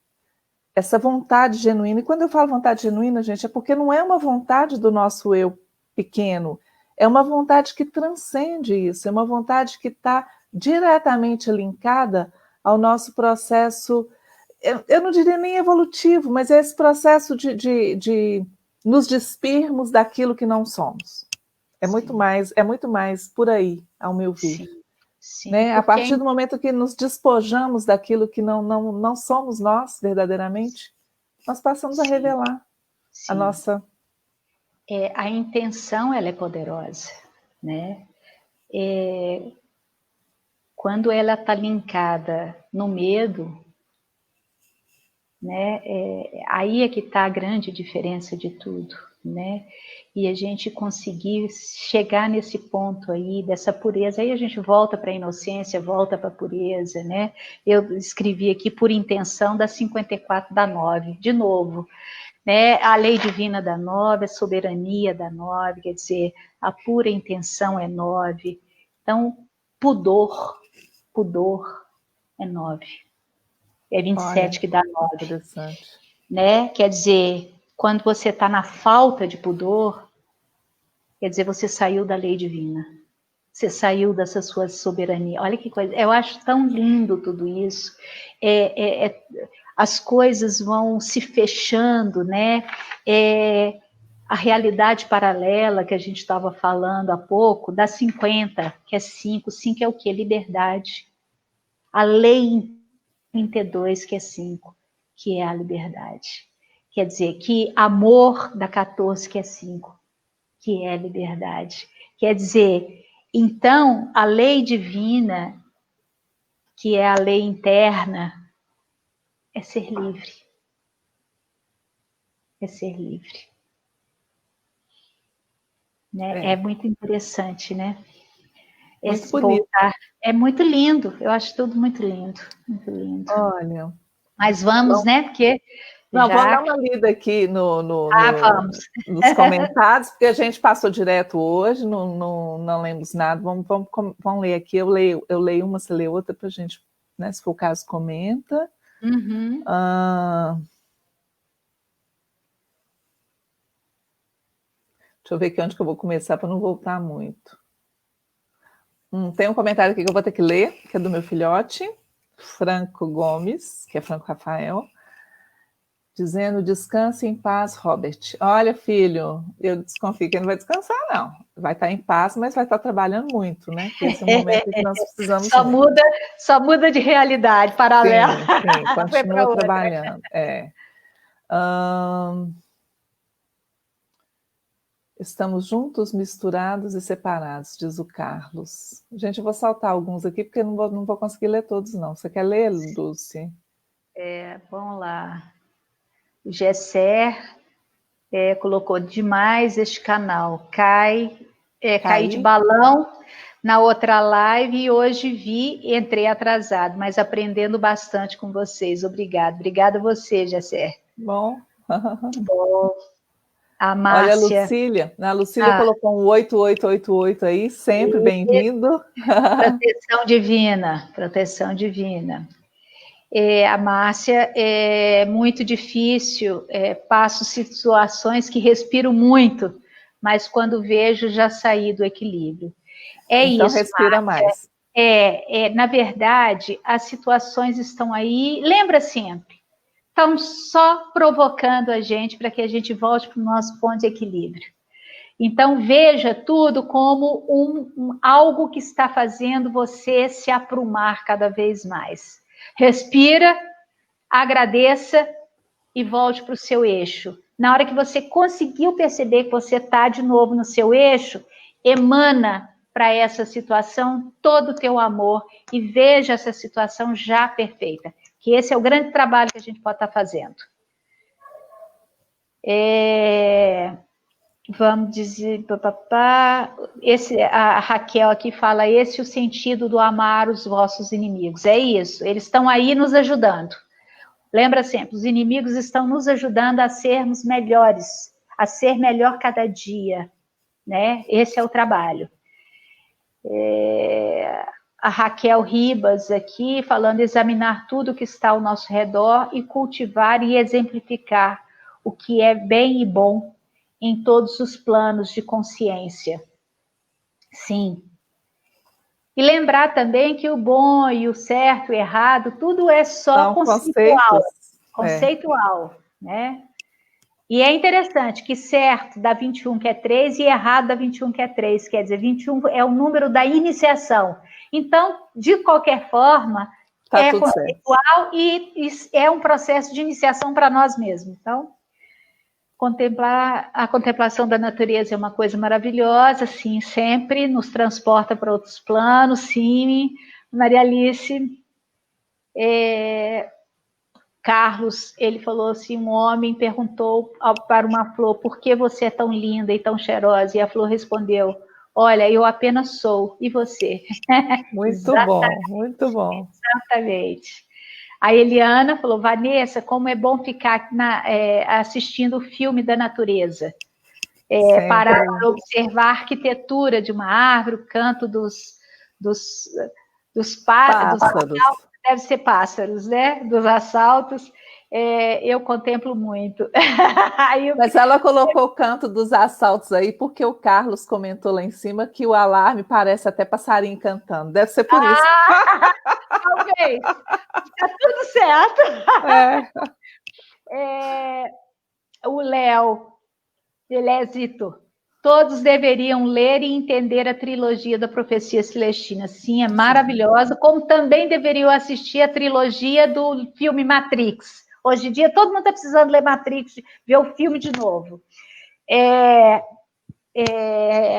[SPEAKER 2] essa vontade genuína. E quando eu falo vontade genuína, gente, é porque não é uma vontade do nosso eu pequeno, é uma vontade que transcende isso, é uma vontade que está diretamente linkada ao nosso processo, eu não diria nem evolutivo, mas é esse processo de nos despirmos daquilo que não somos. É muito mais por aí, ao meu ver.
[SPEAKER 1] Sim, sim,
[SPEAKER 2] né? A partir do momento que nos despojamos daquilo que não somos nós verdadeiramente, nós passamos a revelar a nossa...
[SPEAKER 1] A intenção, ela é poderosa, né? Quando ela está linkada no medo, né? Aí é que está a grande diferença de tudo, né? E a gente conseguir chegar nesse ponto aí, dessa pureza, aí a gente volta para a inocência, volta para a pureza, né? Eu escrevi aqui por intenção da 54 da 9, de novo, né? A lei divina da 9, a soberania da 9, quer dizer, a pura intenção é 9. Então, pudor é 9. É 27 que dá 9.
[SPEAKER 2] Interessante.
[SPEAKER 1] Né? Quer dizer, quando você está na falta de pudor, quer dizer, você saiu da lei divina. Você saiu dessa sua soberania. Olha que coisa. Eu acho tão lindo tudo isso. As coisas vão se fechando, né? A realidade paralela que a gente estava falando há pouco, da 50, que é 5. 5 é o quê? Liberdade. A lei 32, que é 5, que é a liberdade. Quer dizer, que amor da 14, que é 5, que é a liberdade. Quer dizer, então, a lei divina, que é a lei interna, é ser livre. É ser livre. Né? É muito interessante, né?
[SPEAKER 2] Muito bonito.
[SPEAKER 1] Voltar. É muito lindo. Eu acho tudo muito lindo. Muito lindo.
[SPEAKER 2] Olha.
[SPEAKER 1] Mas vamos,
[SPEAKER 2] Então,
[SPEAKER 1] né? Porque
[SPEAKER 2] vamos dar uma lida aqui
[SPEAKER 1] vamos.
[SPEAKER 2] nos comentários, porque a gente passou direto hoje, não lemos nada. Vamos ler aqui. Eu leio uma, você lê outra para a gente, né, se for o caso, comenta.
[SPEAKER 1] Uhum.
[SPEAKER 2] Deixa eu ver aqui onde que eu vou começar para não voltar muito. Tem um comentário aqui que eu vou ter que ler, que é do meu filhote, Franco Gomes, que é Franco Rafael, dizendo: descanse em paz, Robert. Olha, filho, eu desconfio que ele não vai descansar, não. Vai estar em paz, mas vai estar trabalhando muito, né? Porque esse é o momento que nós precisamos
[SPEAKER 1] só muda de realidade paralela.
[SPEAKER 2] Sim, continua trabalhando. Estamos juntos, misturados e separados, diz o Carlos. Gente, eu vou saltar alguns aqui, porque eu não vou conseguir ler todos, não. Você quer ler, Dulce?
[SPEAKER 1] Vamos lá. O Gesser colocou demais este canal. Caí de balão na outra live e hoje entrei atrasado, mas aprendendo bastante com vocês. Obrigada a você, Gesser.
[SPEAKER 2] Bom.
[SPEAKER 1] Bom. A Márcia.
[SPEAKER 2] Olha, a Lucília colocou um 8888 aí, sempre bem-vindo.
[SPEAKER 1] Proteção divina. A Márcia, é muito difícil, passo situações que respiro muito, mas quando vejo já saí do equilíbrio.
[SPEAKER 2] Então
[SPEAKER 1] isso,
[SPEAKER 2] respira
[SPEAKER 1] Márcia.
[SPEAKER 2] mais.
[SPEAKER 1] Na verdade, as situações estão aí, lembra sempre, estão só provocando a gente para que a gente volte para o nosso ponto de equilíbrio. Então, veja tudo como algo que está fazendo você se aprumar cada vez mais. Respira, agradeça e volte para o seu eixo. Na hora que você conseguiu perceber que você está de novo no seu eixo, emana para essa situação todo o teu amor e veja essa situação já perfeita. Que esse é o grande trabalho que a gente pode estar fazendo. Vamos dizer, a Raquel aqui fala, esse é o sentido do amar os vossos inimigos. É isso, eles estão aí nos ajudando. Lembra sempre, os inimigos estão nos ajudando a sermos melhores, a ser melhor cada dia, né? Esse é o trabalho. A Raquel Ribas aqui falando, examinar tudo que está ao nosso redor e cultivar e exemplificar o que é bem e bom em todos os planos de consciência. Sim. E lembrar também que o bom e o certo e o errado, tudo é só conceitual. Conceitual, né? E é interessante que certo dá 21, que é 3, e errado dá 21, que é 3. Quer dizer, 21 é o número da iniciação. Então, de qualquer forma,
[SPEAKER 2] Tá
[SPEAKER 1] é
[SPEAKER 2] tudo certo.
[SPEAKER 1] conceitual e é um processo de iniciação para nós mesmos. Então, a contemplação da natureza é uma coisa maravilhosa, sim, sempre nos transporta para outros planos, sim. Maria Alice, Carlos, ele falou assim, um homem perguntou para uma flor, por que você é tão linda e tão cheirosa? E a flor respondeu, olha, eu apenas sou, e você?
[SPEAKER 2] Muito bom, muito bom.
[SPEAKER 1] Exatamente. A Eliana falou, Vanessa, como é bom ficar assistindo o filme da natureza. Parar para observar a arquitetura de uma árvore, o canto dos
[SPEAKER 2] Pássaros.
[SPEAKER 1] Deve ser pássaros, né? Dos assaltos, eu contemplo muito.
[SPEAKER 2] Mas ela colocou o canto dos assaltos aí, porque o Carlos comentou lá em cima que o alarme parece até passarinho cantando. Deve ser por isso.
[SPEAKER 1] Talvez. Está tudo certo. O Léo, Delezito, todos deveriam ler e entender a trilogia da Profecia Celestina. Sim, é maravilhosa, como também deveriam assistir a trilogia do filme Matrix. Hoje em dia, todo mundo está precisando ler Matrix, ver o filme de novo.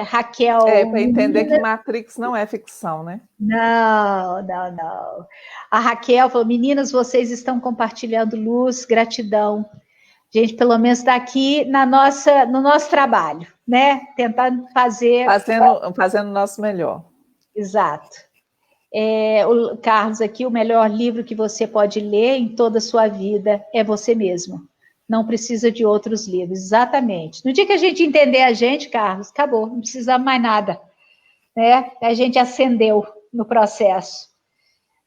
[SPEAKER 1] Raquel...
[SPEAKER 2] para entender que Matrix não é ficção, né?
[SPEAKER 1] Não. A Raquel falou, meninas, vocês estão compartilhando luz, gratidão. Gente, pelo menos está aqui no nosso trabalho, né? Tentando fazer...
[SPEAKER 2] Fazendo o nosso melhor.
[SPEAKER 1] Exato. O Carlos aqui, o melhor livro que você pode ler em toda a sua vida é você mesmo. Não precisa de outros livros. Exatamente. No dia que a gente entender a gente, Carlos, acabou. Não precisamos mais nada. Né? A gente acendeu no processo.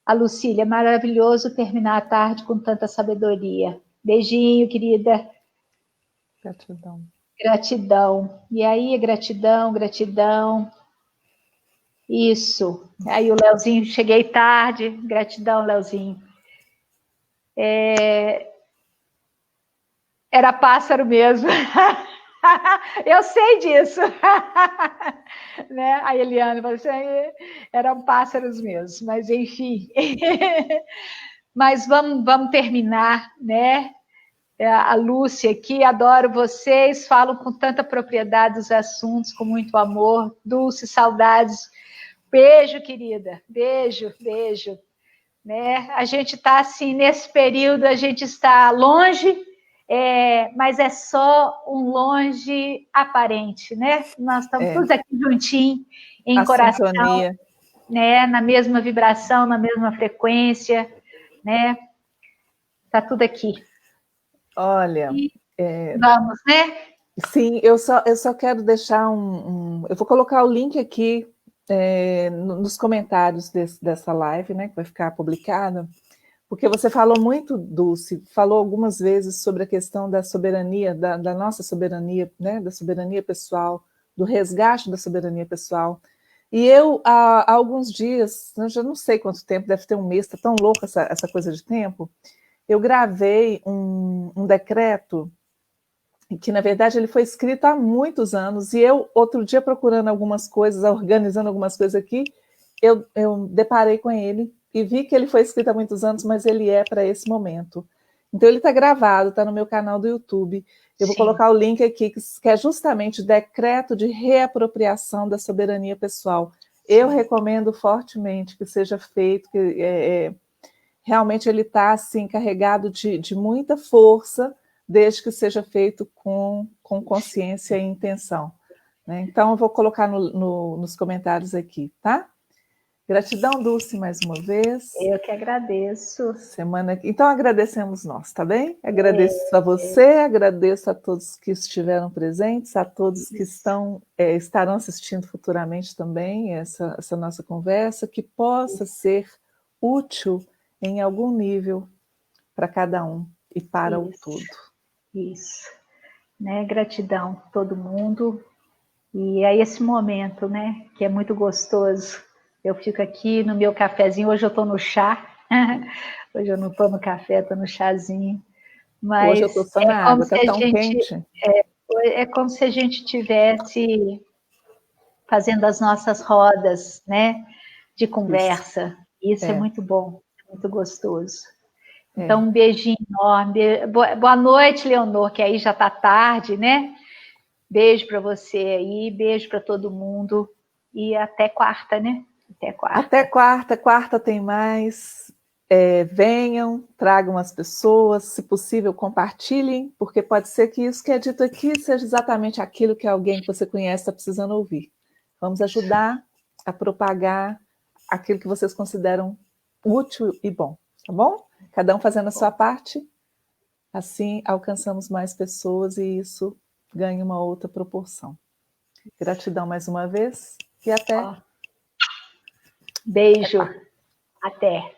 [SPEAKER 1] A Lucília, maravilhoso terminar a tarde com tanta sabedoria. Beijinho, querida.
[SPEAKER 2] Gratidão.
[SPEAKER 1] Gratidão. E aí, gratidão. Isso. Aí o Leozinho, cheguei tarde. Gratidão, Leozinho. Era pássaro mesmo. Eu sei disso. Né? A Eliane falou assim, eram pássaros mesmo. Mas, enfim. Mas vamos terminar, né? A Lúcia aqui, adoro vocês, falam com tanta propriedade dos assuntos, com muito amor. Dulce, saudades. Beijo, querida. Beijo. Né? A gente está assim, nesse período, a gente está longe, mas é só um longe aparente, né? Nós estamos todos aqui juntinhos, em coração,
[SPEAKER 2] sintonia.
[SPEAKER 1] Né? Na mesma vibração, na mesma frequência, né? Está tudo aqui.
[SPEAKER 2] Olha,
[SPEAKER 1] vamos, né?
[SPEAKER 2] Sim, eu só quero deixar eu vou colocar o link aqui nos comentários dessa live, né, que vai ficar publicada, porque você falou muito, Dulce, falou algumas vezes sobre a questão da soberania, da nossa soberania, né, da soberania pessoal, do resgate da soberania pessoal. E eu, há alguns dias, eu já não sei quanto tempo, deve ter um mês, está tão louca essa coisa de tempo, eu gravei um decreto que, na verdade, ele foi escrito há muitos anos, e eu, outro dia, procurando algumas coisas, organizando algumas coisas aqui, eu deparei com ele e vi que ele foi escrito há muitos anos, mas ele é para esse momento. Então, ele está gravado, está no meu canal do YouTube. Eu vou colocar o link aqui, que é justamente o decreto de reapropriação da soberania pessoal. Eu recomendo fortemente que seja feito, que realmente ele está assim, carregado de muita força, desde que seja feito com consciência e intenção. Né? Então, eu vou colocar nos comentários aqui, tá? Gratidão, Dulce, mais uma vez.
[SPEAKER 1] Eu que agradeço.
[SPEAKER 2] Então, agradecemos nós, tá bem? Agradeço a você, agradeço a todos que estiveram presentes, a todos que estarão assistindo futuramente também essa nossa conversa, que possa ser útil em algum nível para cada um e para o todo.
[SPEAKER 1] Isso. Né? Gratidão a todo mundo. E é esse momento, né, que é muito gostoso. Eu fico aqui no meu cafezinho, hoje eu estou no chá. Hoje eu não estou no café, estou no chazinho. Mas
[SPEAKER 2] hoje eu estou só na água, está tão quente.
[SPEAKER 1] É como se a gente tivesse fazendo as nossas rodas, né, de conversa. Isso é muito bom, é muito gostoso. Então, um beijinho enorme. Boa noite, Leonor, que aí já está tarde, né? Beijo para você aí, beijo para todo mundo. E até quarta, né? Até quarta.
[SPEAKER 2] Até quarta, quarta tem mais. Venham, tragam as pessoas, se possível, compartilhem, porque pode ser que isso que é dito aqui seja exatamente aquilo que alguém que você conhece está precisando ouvir. Vamos ajudar a propagar aquilo que vocês consideram útil e bom, tá bom? Cada um fazendo a sua parte, assim alcançamos mais pessoas e isso ganha uma outra proporção. Gratidão mais uma vez e até.
[SPEAKER 1] Beijo. Até.